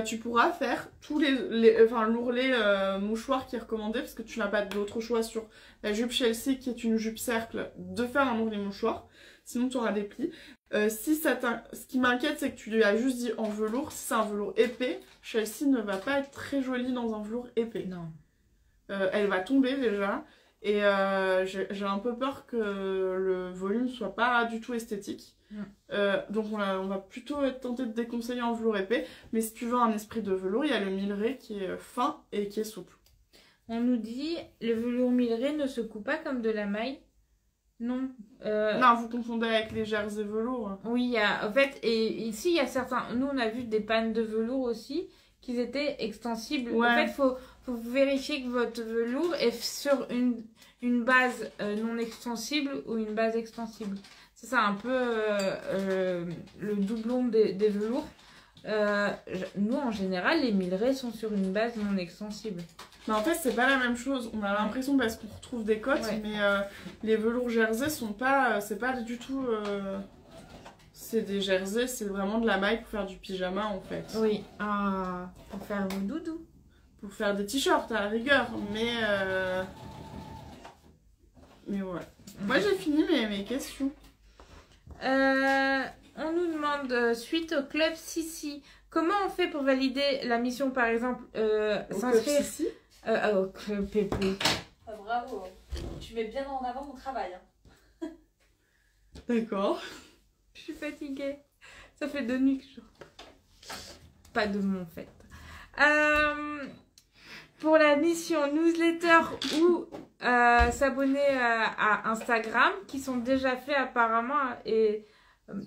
tu pourras faire tous l'ourlet mouchoir qui est recommandé, parce que tu n'as pas d'autre choix sur la jupe Chelsea, qui est une jupe cercle, de faire un ourlet mouchoir. Sinon, tu auras des plis. Ce qui m'inquiète, c'est que tu lui as juste dit en velours. Si c'est un velours épais, Chelsea ne va pas être très jolie dans un velours épais. Non. Elle va tomber déjà. Et j'ai un peu peur que le volume soit pas du tout esthétique. Donc on va plutôt être tenté de déconseiller en velours épais. Mais si tu veux un esprit de velours, il y a le Milleray qui est fin et qui est souple. On nous dit le velours Milleray ne se coud pas comme de la maille. Non. Non, vous confondez avec les jersey velours. Oui, en fait, et ici il y a certains. Nous on a vu des pannes de velours aussi qui étaient extensibles. Ouais. En fait, faut vérifier que votre velours est sur une base non extensible ou une base extensible. C'est ça un peu le doublon des velours. Nous en général, les Milleray sont sur une base non extensible. Mais en fait, c'est pas la même chose. On a l'impression parce qu'on retrouve des cotes, mais les velours jersey sont pas. C'est pas du tout. C'est des jerseys, c'est vraiment de la maille pour faire du pyjama en fait. Oui, pour faire vos doudous. Pour faire des t-shirts à la rigueur, mais ouais. Moi j'ai fini mes questions. On nous demande, suite au club Sissi, comment on fait pour valider la mission par exemple s'inscrire au club Pépé. Bravo, tu mets bien en avant mon travail. Hein. D'accord. Je suis fatiguée. Ça fait 2 nuits que je... Pas de mon fait. Pour la mission newsletter ou s'abonner à Instagram, qui sont déjà faits apparemment, et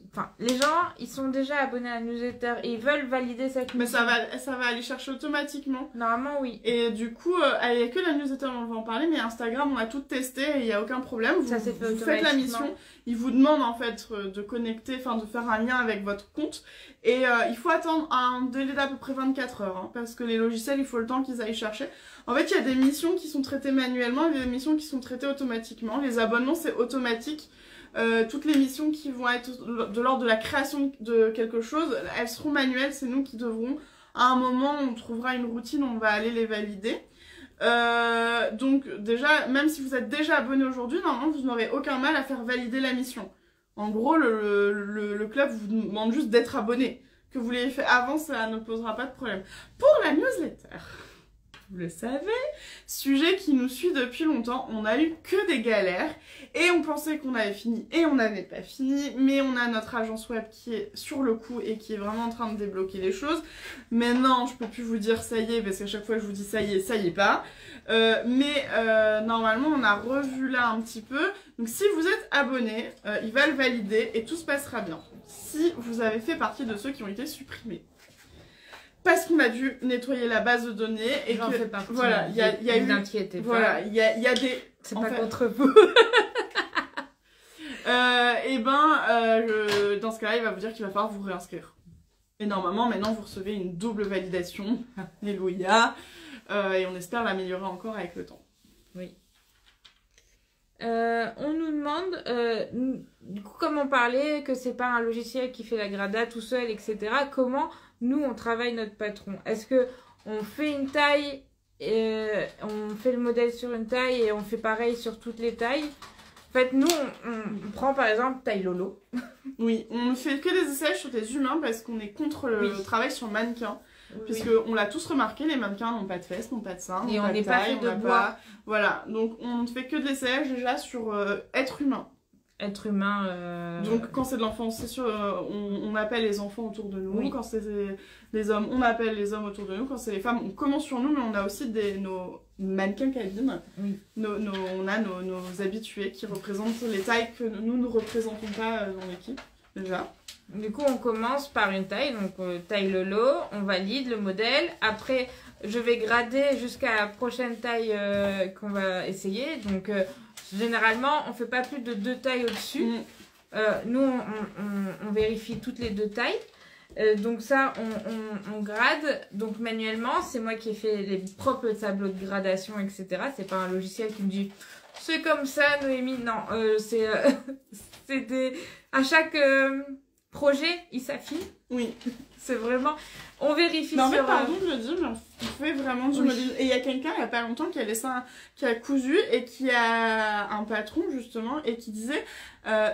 enfin les gens ils sont déjà abonnés à la newsletter et ils veulent valider cette mission. Mais ça va aller chercher automatiquement. Normalement oui. Et du coup, il n'y a que la newsletter, on va en parler, mais Instagram on a tout testé et il n'y a aucun problème. Vous faites la mission, ils vous demandent en fait de connecter, enfin de faire un lien avec votre compte. Et il faut attendre un délai d'à peu près 24 heures, hein, parce que les logiciels, il faut le temps qu'ils aillent chercher. En fait, il y a des missions qui sont traitées manuellement et des missions qui sont traitées automatiquement. Les abonnements, c'est automatique. Toutes les missions qui vont être de l'ordre de la création de quelque chose, elles seront manuelles, c'est nous qui devrons. À un moment, on trouvera une routine, on va aller les valider. Donc déjà, même si vous êtes déjà abonné aujourd'hui, normalement, vous n'aurez aucun mal à faire valider la mission. En gros, le club vous demande juste d'être abonné. Que vous l'ayez fait avant, ça ne posera pas de problème. Pour la newsletter, vous le savez, sujet qui nous suit depuis longtemps, on a eu que des galères et on pensait qu'on avait fini et on n'avait pas fini, mais on a notre agence web qui est sur le coup et qui est vraiment en train de débloquer les choses. Maintenant, je peux plus vous dire ça y est, parce qu'à chaque fois je vous dis ça y est pas. Normalement, on a revu là un petit peu. Donc si vous êtes abonné, il va le valider et tout se passera bien. Si vous avez fait partie de ceux qui ont été supprimés. Parce qu'on a dû nettoyer la base de données et j'en fais partie. Voilà, il y a eu. N'inquiétez pas. Voilà, il y a des. C'est pas contre vous. Dans ce cas-là, il va vous dire qu'il va falloir vous réinscrire. Et normalement, maintenant, vous recevez une double validation. Alléluia. Et on espère l'améliorer encore avec le temps. Oui. On nous demande, du coup, comme on parlait, que c'est pas un logiciel qui fait la grada tout seul, etc. Comment nous on travaille notre patron? Est-ce que on fait une taille, on fait le modèle sur une taille et on fait pareil sur toutes les tailles? En fait, nous, on prend par exemple taille Lolo. Oui, on ne fait que des essais sur des humains parce qu'on est contre le travail sur mannequin. Oui. Puisqu'on l'a tous remarqué, les mannequins n'ont pas de fesses, n'ont pas de seins, Et n'ont on pas n'est de pas taille, fait de on n'a bois. pas... Voilà, donc on ne fait que de l'essayage déjà sur être humain. Être humain. Donc quand c'est de l'enfance, c'est sûr, on appelle les enfants autour de nous. Oui. Quand c'est les hommes, on appelle les hommes autour de nous. Quand c'est les femmes, on commence sur nous, mais on a aussi nos mannequins cabines. Oui. On a nos habitués qui représentent les tailles que nous ne représentons pas dans l'équipe, déjà. Du coup, on commence par une taille, donc taille Lolo, on valide le modèle. Après, je vais grader jusqu'à la prochaine taille qu'on va essayer. Donc, généralement, on fait pas plus de 2 tailles au-dessus. Nous, on vérifie toutes les 2 tailles. Donc ça, on grade. Donc manuellement, c'est moi qui ai fait les propres tableaux de gradation, etc. C'est pas un logiciel qui me dit c'est comme ça, Noémie. Non, c'est des... À chaque projet, il s'affine. Oui. C'est vraiment... On vérifie mais en fait, sur... pardon de le dire, mais on fait vraiment du modèle. Et il y a quelqu'un, il y a pas longtemps, qui a cousu et qui a un patron, justement, et qui disait...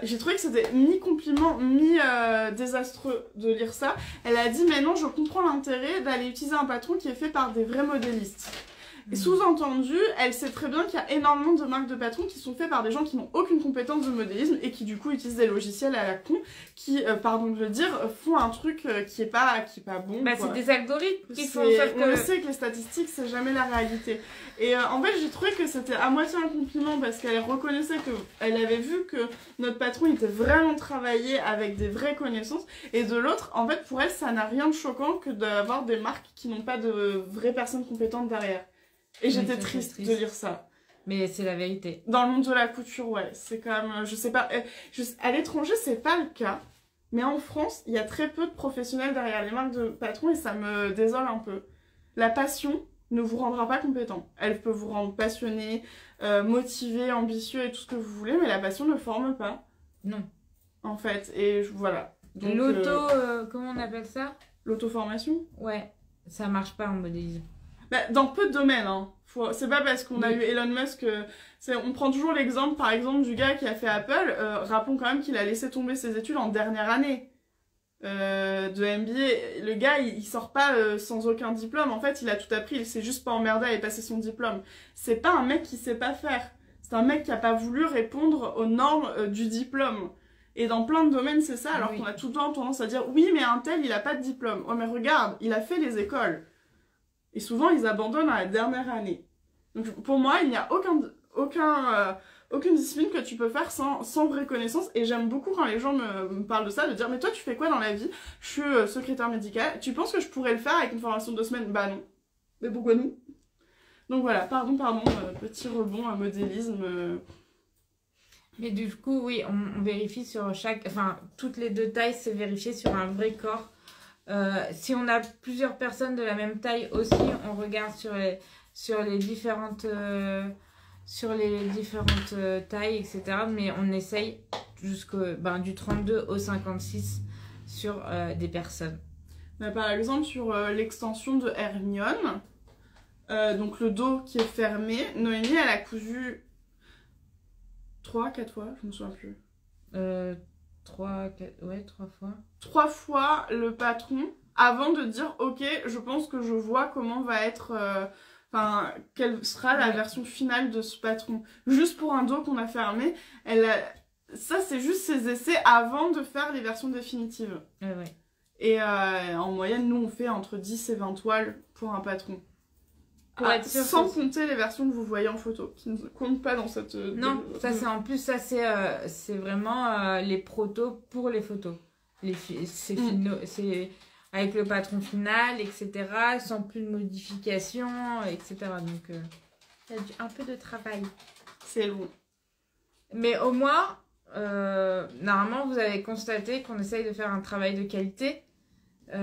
j'ai trouvé que c'était mi-compliment, mi-désastreux de lire ça. Elle a dit, mais non, je comprends l'intérêt d'aller utiliser un patron qui est fait par des vrais modélistes. Et sous-entendu, elle sait très bien qu'il y a énormément de marques de patrons qui sont faits par des gens qui n'ont aucune compétence de modélisme et qui du coup utilisent des logiciels à la con qui, pardon de le dire, font un truc qui est pas bon. Bah, c'est des algorithmes qui font ça. On le sait que les statistiques, c'est jamais la réalité. Et en fait, j'ai trouvé que c'était à moitié un compliment parce qu'elle reconnaissait qu'elle avait vu que notre patron était vraiment travaillé avec des vraies connaissances. Et de l'autre, en fait, pour elle, ça n'a rien de choquant que d'avoir des marques qui n'ont pas de vraies personnes compétentes derrière. Et j'étais triste de lire ça. Mais c'est la vérité. Dans le monde de la couture, ouais. C'est quand même... Je sais pas... à l'étranger, c'est pas le cas. Mais en France, il y a très peu de professionnels derrière les marques de patrons et ça me désole un peu. La passion ne vous rendra pas compétent. Elle peut vous rendre passionné, motivé, ambitieux et tout ce que vous voulez, mais la passion ne forme pas. Non. En fait, et voilà. Comment on appelle ça? L'auto-formation? Ouais. Ça marche pas en modélisme. Bah, dans peu de domaines, hein. C'est pas parce qu'on a eu Elon Musk... on prend toujours l'exemple, par exemple, du gars qui a fait Apple. Rappelons quand même qu'il a laissé tomber ses études en dernière année de MBA. Le gars, il sort pas sans aucun diplôme. En fait, il a tout appris. Il s'est juste pas emmerdé à aller passer son diplôme. C'est pas un mec qui sait pas faire. C'est un mec qui a pas voulu répondre aux normes du diplôme. Et dans plein de domaines, c'est ça. Alors qu'on a tout le temps tendance à dire « Oui, mais un tel, il a pas de diplôme. » Oh, mais regarde, il a fait les écoles. Et souvent, ils abandonnent à la dernière année. Donc, pour moi, il n'y a aucune discipline que tu peux faire sans vraie connaissance. Et j'aime beaucoup quand les gens me parlent de ça, de dire « Mais toi, tu fais quoi dans la vie? Je suis secrétaire médicale. Tu penses que je pourrais le faire avec une formation de 2 semaines? Bah non. Mais pourquoi nous ?» Donc voilà, pardon, petit rebond à modélisme. Mais du coup, oui, on vérifie sur chaque... Enfin, toutes les 2 tailles, c'est vérifié sur un vrai corps. Si on a plusieurs personnes de la même taille aussi, on regarde sur les différentes tailles, etc. Mais on essaye du 32 au 56 sur des personnes. Par exemple, sur l'extension de Hermione, donc le dos qui est fermé, Noémie, elle a cousu 3-4 fois, je me souviens plus. 3 fois. 3 fois le patron avant de dire ok, je pense que je vois comment va être quelle sera la version finale de ce patron. Juste pour un dos qu'on a fermé, ça c'est juste ses essais avant de faire les versions définitives. Ouais. Et en moyenne, nous on fait entre 10 et 20 toiles pour un patron. Sans compter les versions que vous voyez en photo, qui ne comptent pas dans cette... Non, c'est vraiment les protos pour les photos. C'est avec le patron final, etc. Sans plus de modifications, etc. Donc, il y a un peu de travail. C'est long. Mais au moins, normalement, vous avez constaté qu'on essaye de faire un travail de qualité. On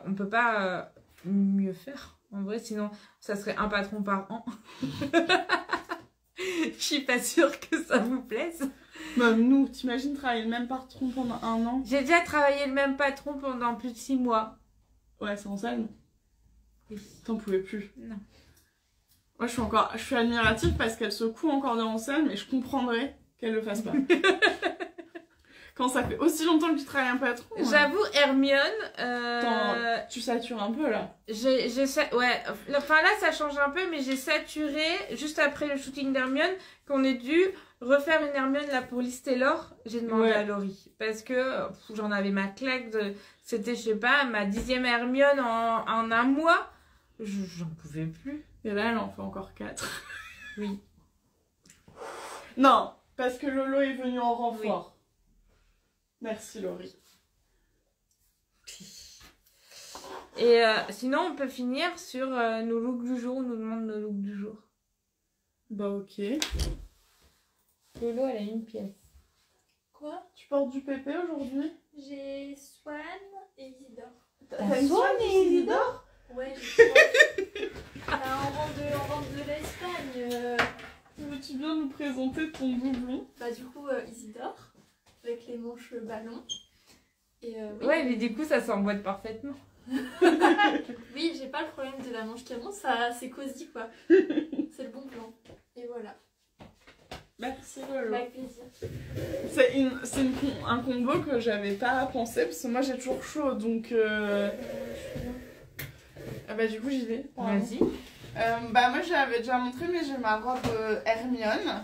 ne peut pas mieux faire. En vrai, sinon, ça serait un patron par an. Je suis pas sûre que ça ça vous plaise. Même nous, t'imagines travailler le même patron pendant 1 an? J'ai déjà travaillé le même patron pendant plus de 6 mois. Ouais, c'est en scène. Oui. T'en pouvais plus. Non. Moi, je suis admirative parce qu'elle secoue encore en scène, mais je comprendrais qu'elle le fasse pas. Quand ça fait aussi longtemps que tu travailles un patron. J'avoue, Hermione. Attends, tu satures un peu là. Ouais, enfin là ça change un peu, mais j'ai saturé juste après le shooting d'Hermione qu'on ait dû refaire une Hermione là pour Liz Taylor. J'ai demandé à Laurie parce que j'en avais ma claque c'était, je sais pas, ma 10e Hermione en 1 mois. J'en pouvais plus. Et là, elle en fait encore 4. Oui. Non, parce que Lolo est venu en renfort. Oui. Merci Laurie. Et sinon, on peut finir sur nos looks du jour. On nous demande nos looks du jour. Bah ok. Lolo, elle a une pièce. Quoi? Tu portes du pépé aujourd'hui? J'ai Swan et Isidore. T'as une Swan et Isidore? Ouais, j'ai Swan. On rentre de l'Espagne. Veux-tu bien nous présenter ton doublon? Bah du coup, Isidore, avec les manches ballon. Et, oui. Ouais, mais du coup, ça s'emboîte parfaitement. Oui, j'ai pas le problème de la manche qui remonte, c'est cosy quoi. C'est le bon plan. Et voilà. Merci Lolo. Avec plaisir. C'est un combo que j'avais pas pensé parce que moi j'ai toujours chaud donc. Ah bah du coup j'y vais. Vas-y. Bah moi j'avais déjà montré mais j'ai ma robe Hermione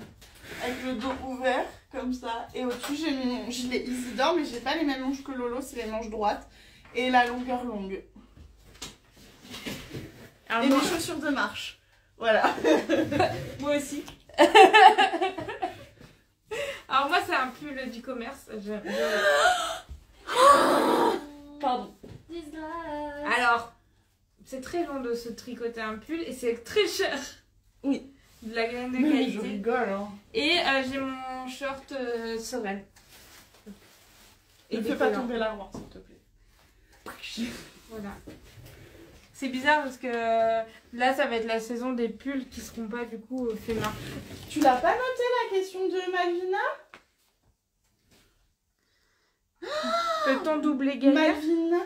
avec le dos ouvert comme ça et au-dessus j'ai mon gilet Isidore mais j'ai pas les mêmes manches que Lolo, c'est les manches droites et la longueur longue. Alors et moi... mes chaussures de marche. Voilà. Moi aussi. Alors moi c'est un pull du commerce. Pardon. Alors c'est très long de se tricoter un pull et c'est très cher. Oui. De la graine de Mais qualité. je rigole hein. Et j'ai mon short Sorel. Ne fais pas tomber l'armoire s'il te plaît. Voilà. C'est bizarre parce que là ça va être la saison des pulls qui seront pas du coup faits main. Tu l'as pas noté la question de Malvina? Peut-on doubler Gaïa? Malvina?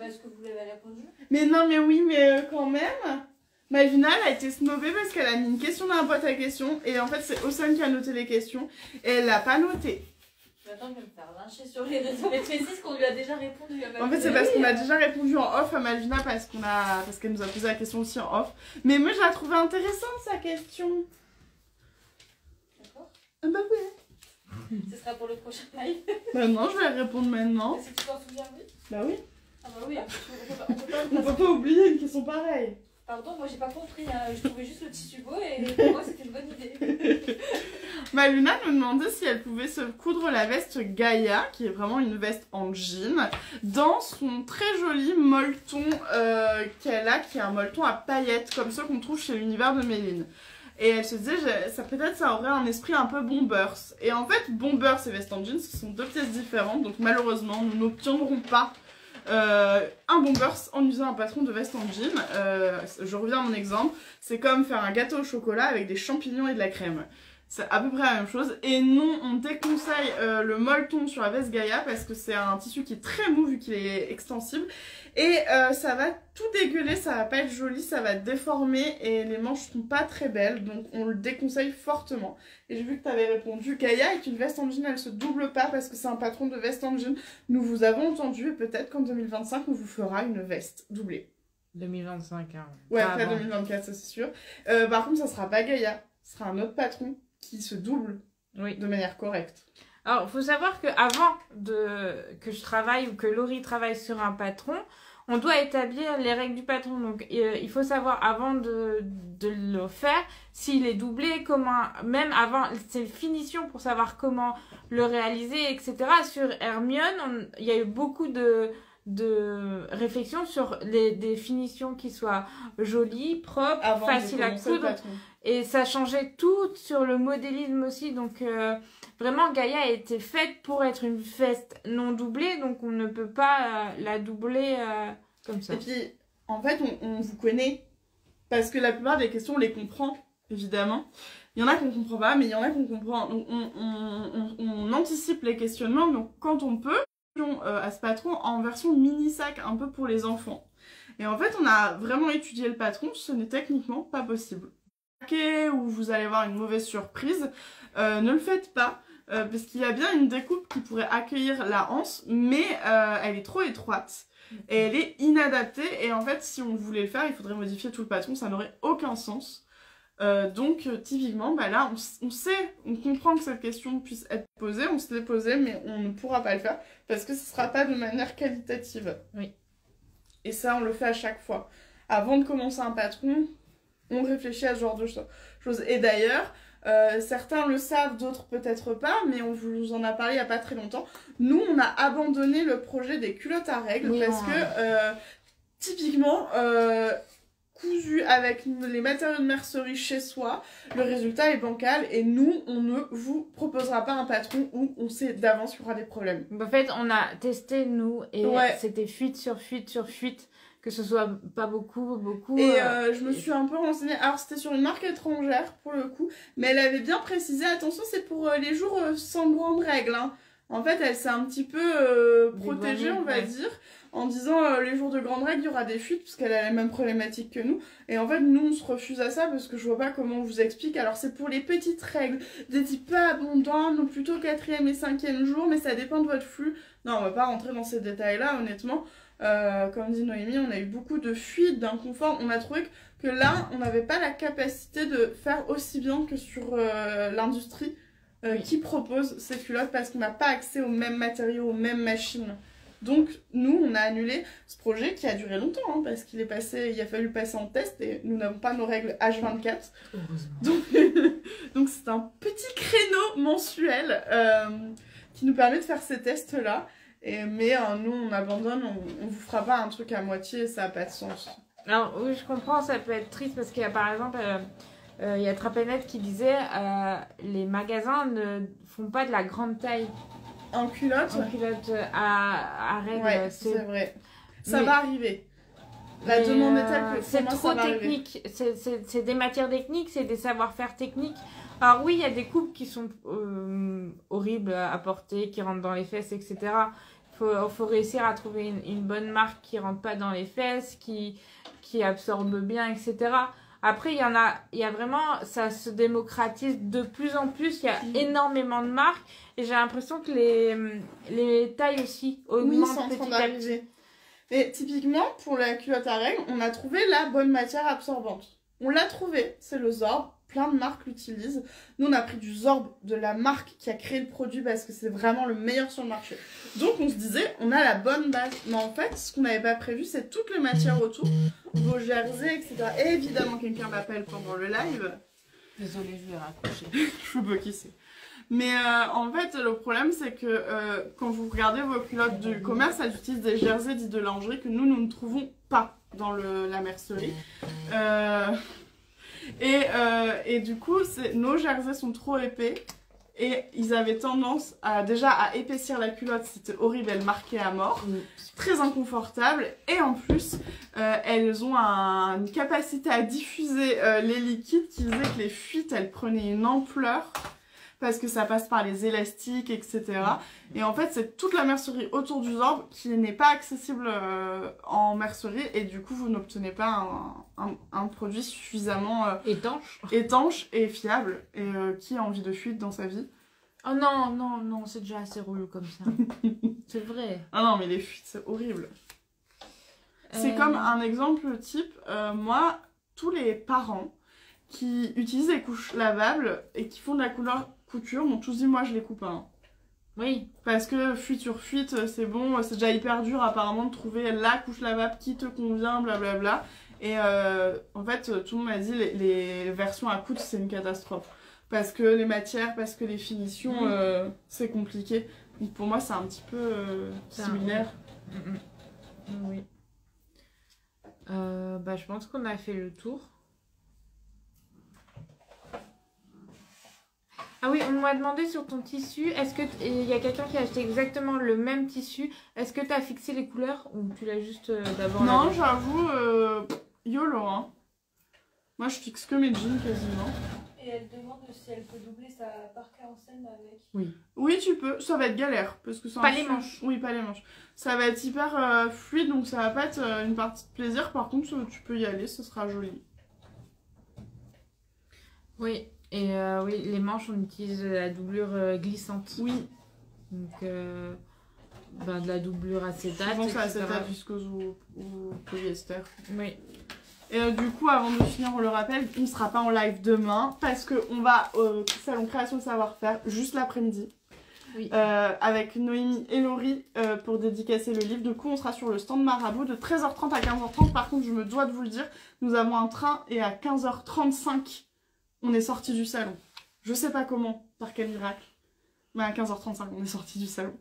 Est-ce que vous l'avez répondu? Mais non mais oui mais quand même. Malvina elle a été snobée parce qu'elle a mis une question dans la boîte à questions et en fait c'est Océane qui a noté les questions et elle l'a pas noté. Attends, je vais me faire lyncher sur les réseaux. Mais précise qu'on lui a déjà répondu à Malvina. En fait, c'est parce qu'on a déjà répondu en off à Malvina parce qu'elle nous a posé la question aussi en off. Mais moi, je la trouvais intéressante, sa question. D'accord. Ah bah oui. Ce sera pour le prochain live. Bah non, je vais répondre maintenant. Est-ce que tu t'en souviens, oui? Bah oui. Ah bah oui, on On peut pas oublier une question pareille. Pardon, moi j'ai pas compris, hein. Je trouvais juste le tissu beau et pour moi c'était une bonne idée. Maluna nous demandait si elle pouvait se coudre la veste Gaïa, qui est vraiment une veste en jean, dans son très joli molleton qu'elle a, qui est un molleton à paillettes, comme ceux qu'on trouve chez l'univers de Méline. Et elle se disait, peut-être ça aurait un esprit un peu bombers. Et en fait, bombers et veste en jean, ce sont deux pièces différentes, donc malheureusement, nous n'obtiendrons pas un bombers en usant un patron de veste en jean. Je reviens à mon exemple, c'est comme faire un gâteau au chocolat avec des champignons et de la crème. C'est à peu près la même chose. Et non, on déconseille le molleton sur la veste Gaïa parce que c'est un tissu qui est très mou vu qu'il est extensible. Et ça va tout dégueuler, ça va pas être joli, ça va déformer et les manches seront pas très belles. Donc on le déconseille fortement. Et j'ai vu que tu avais répondu, Gaïa est une veste en jean, elle se double pas parce que c'est un patron de veste en jean. Nous vous avons entendu et peut-être qu'en 2025 on vous fera une veste doublée. 2025, hein. Ouais, Pas après avant. 2024, ça c'est sûr. Par contre, ça sera pas Gaïa, ce sera un autre patron qui se double Oui. de manière correcte. Alors, il faut savoir qu'avant que je travaille ou que Laurie travaille sur un patron, on doit établir les règles du patron. Donc, il faut savoir avant de le faire, s'il est doublé, comment, même avant ses finitions pour savoir comment le réaliser, etc. Sur Hermione, il y a eu beaucoup de réflexion sur des finitions qui soient jolies, propres, Avant faciles de à commencer le coudre. patron. Et ça changeait tout sur le modélisme aussi. Donc vraiment, Gaïa a été faite pour être une veste non doublée. Donc on ne peut pas la doubler comme ça. Et puis, en fait, on vous connaît parce que la plupart des questions, on les comprend. évidemment. Il y en a qu'on comprend pas, mais il y en a qu'on comprend. Donc on anticipe les questionnements, donc quand on peut, à ce patron en version mini-sac, un peu pour les enfants. Et en fait, on a vraiment étudié le patron, ce n'est techniquement pas possible. Ou vous allez avoir une mauvaise surprise, ne le faites pas, parce qu'il y a bien une découpe qui pourrait accueillir la anse, mais elle est trop étroite. Et elle est inadaptée, et en fait, si on voulait le faire, il faudrait modifier tout le patron, ça n'aurait aucun sens. Donc typiquement, bah là, on sait, on comprend que cette question puisse être posée, on se l'est posée, mais on ne pourra pas le faire parce que ce ne sera pas de manière qualitative. Oui. Et ça, on le fait à chaque fois. Avant de commencer un patron, on réfléchit à ce genre de choses. Et d'ailleurs, certains le savent, d'autres peut-être pas, mais on vous en a parlé il n'y a pas très longtemps. Nous, on a abandonné le projet des culottes à règles parce que typiquement... cousu avec les matériaux de mercerie chez soi, le résultat est bancal et nous, on ne vous proposera pas un patron où on sait d'avance qu'il y aura des problèmes. En fait, on a testé, nous, et c'était fuite sur fuite sur fuite, que ce soit pas beaucoup. Et je me suis un peu renseignée, alors c'était sur une marque étrangère pour le coup, mais elle avait bien précisé, attention, c'est pour les jours sans grandes règles, hein. En fait, elle s'est un petit peu protégée, on va dire, en disant les jours de grandes règles, il y aura des fuites, parce qu'elle a la même problématique que nous. Et en fait, nous, on se refuse à ça, parce que je vois pas comment on vous explique. Alors, c'est pour les petites règles, des types pas abondants, donc plutôt 4e et 5e jour, mais ça dépend de votre flux. Non, on va pas rentrer dans ces détails-là, honnêtement. Comme dit Noémie, on a eu beaucoup de fuites, d'inconfort. On a trouvé que là, on n'avait pas la capacité de faire aussi bien que sur l'industrie. Qui propose ces culottes parce qu'on n'a pas accès aux mêmes matériaux, aux mêmes machines. Donc nous, on a annulé ce projet qui a duré longtemps, hein, parce qu'il a fallu passer en test et nous n'avons pas nos règles H24. Heureusement. Donc c'est un petit créneau mensuel qui nous permet de faire ces tests-là. Mais nous, on abandonne, on vous fera pas un truc à moitié, ça n'a pas de sens. Alors oui, je comprends, ça peut être triste parce qu'il y a par exemple... il y a Trapenet qui disait les magasins ne font pas de la grande taille en culotte à règles. Ouais, c'est vrai. Ça va arriver. La demande est telle que c'est trop technique. C'est des matières techniques, c'est des savoir-faire techniques. Alors oui, il y a des coupes qui sont horribles à porter, qui rentrent dans les fesses, etc. Faut réussir à trouver une bonne marque qui rentre pas dans les fesses, qui absorbe bien, etc. Après, il y a vraiment, ça se démocratise de plus en plus, il y a énormément de marques et j'ai l'impression que les tailles aussi augmentent petit à petit. Et typiquement, pour la culotte à règles, on a trouvé la bonne matière absorbante. On l'a trouvé, c'est le Zorb, plein de marques l'utilisent. Nous, on a pris du Zorb de la marque qui a créé le produit parce que c'est vraiment le meilleur sur le marché. Donc, on se disait, on a la bonne base. Mais en fait, ce qu'on n'avait pas prévu, c'est toutes les matières autour, vos jerseys, etc. Et évidemment, quelqu'un m'appelle pendant le live. Désolée, je vais raccrocher. Je sais pas qui c'est. Mais en fait, le problème, c'est que quand vous regardez vos culottes du commerce, elles utilisent des jerseys dits de lingerie que nous ne trouvons pas dans la mercerie. Et du coup, nos jerseys sont trop épais et ils avaient tendance à épaissir la culotte, c'était horrible, elle marquait à mort, très inconfortable et en plus elles ont une capacité à diffuser les liquides qui faisait que les fuites elles prenaient une ampleur parce que ça passe par les élastiques, etc. Et en fait, c'est toute la mercerie autour du Zorb qui n'est pas accessible en mercerie et du coup, vous n'obtenez pas un produit suffisamment étanche et fiable. Et qui a envie de fuite dans sa vie? Oh non, c'est déjà assez relou comme ça. C'est vrai. Ah non, mais les fuites, c'est horrible. C'est comme un exemple type, moi, tous les parents qui utilisent les couches lavables et qui font de la couture m'ont tous dit moi je les coupe pas. Hein. Oui. Parce que fuite sur fuite, c'est bon, c'est déjà hyper dur apparemment de trouver la couche lavable qui te convient, blablabla. Et en fait, tout le monde m'a dit les versions à coudre c'est une catastrophe. Parce que les matières, parce que les finitions, c'est compliqué. Donc pour moi c'est un petit peu similaire. Oui. Je pense qu'on a fait le tour. Ah oui, on m'a demandé sur ton tissu, est-ce qu'il y a quelqu'un qui a acheté exactement le même tissu? Est-ce que tu as fixé les couleurs ou tu l'as juste d'abord? Non, j'avoue, YOLO. Hein. Moi, je fixe que mes jeans quasiment. Et elle demande si elle peut doubler sa parka en scène avec. Oui, tu peux. Ça va être galère. Parce que Pas les manches. Oui, pas les manches. Ça va être hyper fluide, donc ça va pas être une partie de plaisir. Par contre, tu peux y aller, ce sera joli. Oui, et oui, les manches, on utilise la doublure glissante. Oui. Donc, de la doublure acétate. Souvent, c'est etc. acétate, viscose ou polyester. Oui. Et du coup, avant de finir, on le rappelle, on ne sera pas en live demain parce qu'on va au salon Création Savoir-Faire juste l'après-midi. Oui. Avec Noémie et Laurie pour dédicacer le livre. Du coup, on sera sur le stand Marabout de 13h30 à 15h30. Par contre, je me dois de vous le dire, nous avons un train et à 15h35, on est sorti du salon. Je sais pas comment, par quel miracle, mais à 15h35, on est sorti du salon.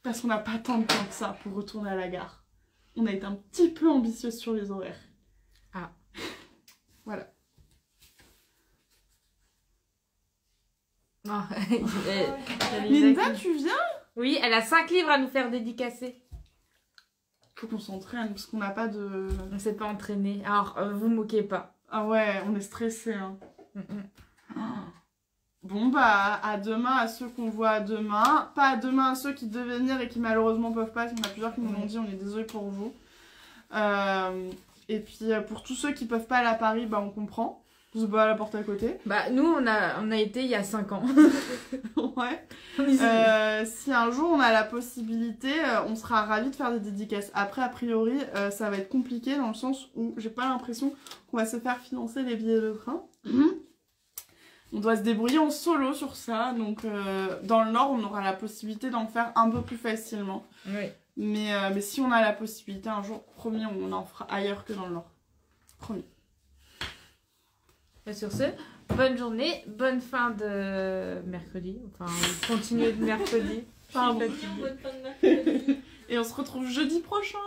Parce qu'on n'a pas tant de temps que ça pour retourner à la gare. On a été un petit peu ambitieuse sur les horaires. Ah. Voilà. Ah, Linda, tu viens? Oui, elle a 5 livres à nous faire dédicacer. Faut qu'on s'entraîne parce qu'on n'a pas de... On s'est pas entraîné. Alors, vous moquez pas. Ah ouais, on est stressé, hein. Mm-mm. Bon bah à demain à ceux qu'on voit à demain, pas à demain à ceux qui devaient venir et qui malheureusement peuvent pas, il y en a plusieurs qui nous l'ont dit, on est désolé pour vous. Et puis pour tous ceux qui peuvent pas aller à Paris, bah on comprend, on se bat à la porte à côté. Bah, nous, on a été il y a 5 ans. Ouais. Si un jour on a la possibilité, on sera ravis de faire des dédicaces. Après, a priori, ça va être compliqué dans le sens où j'ai pas l'impression qu'on va se faire financer les billets de train. On doit se débrouiller en solo sur ça, donc dans le Nord, on aura la possibilité d'en faire un peu plus facilement. Oui. Mais si on a la possibilité, un jour, promis, on en fera ailleurs que dans le Nord. Promis. Et sur ce, bonne journée, bonne fin de mercredi. Enfin, continuez de mercredi. Pardon. Bonne fin de mercredi. Et on se retrouve jeudi prochain.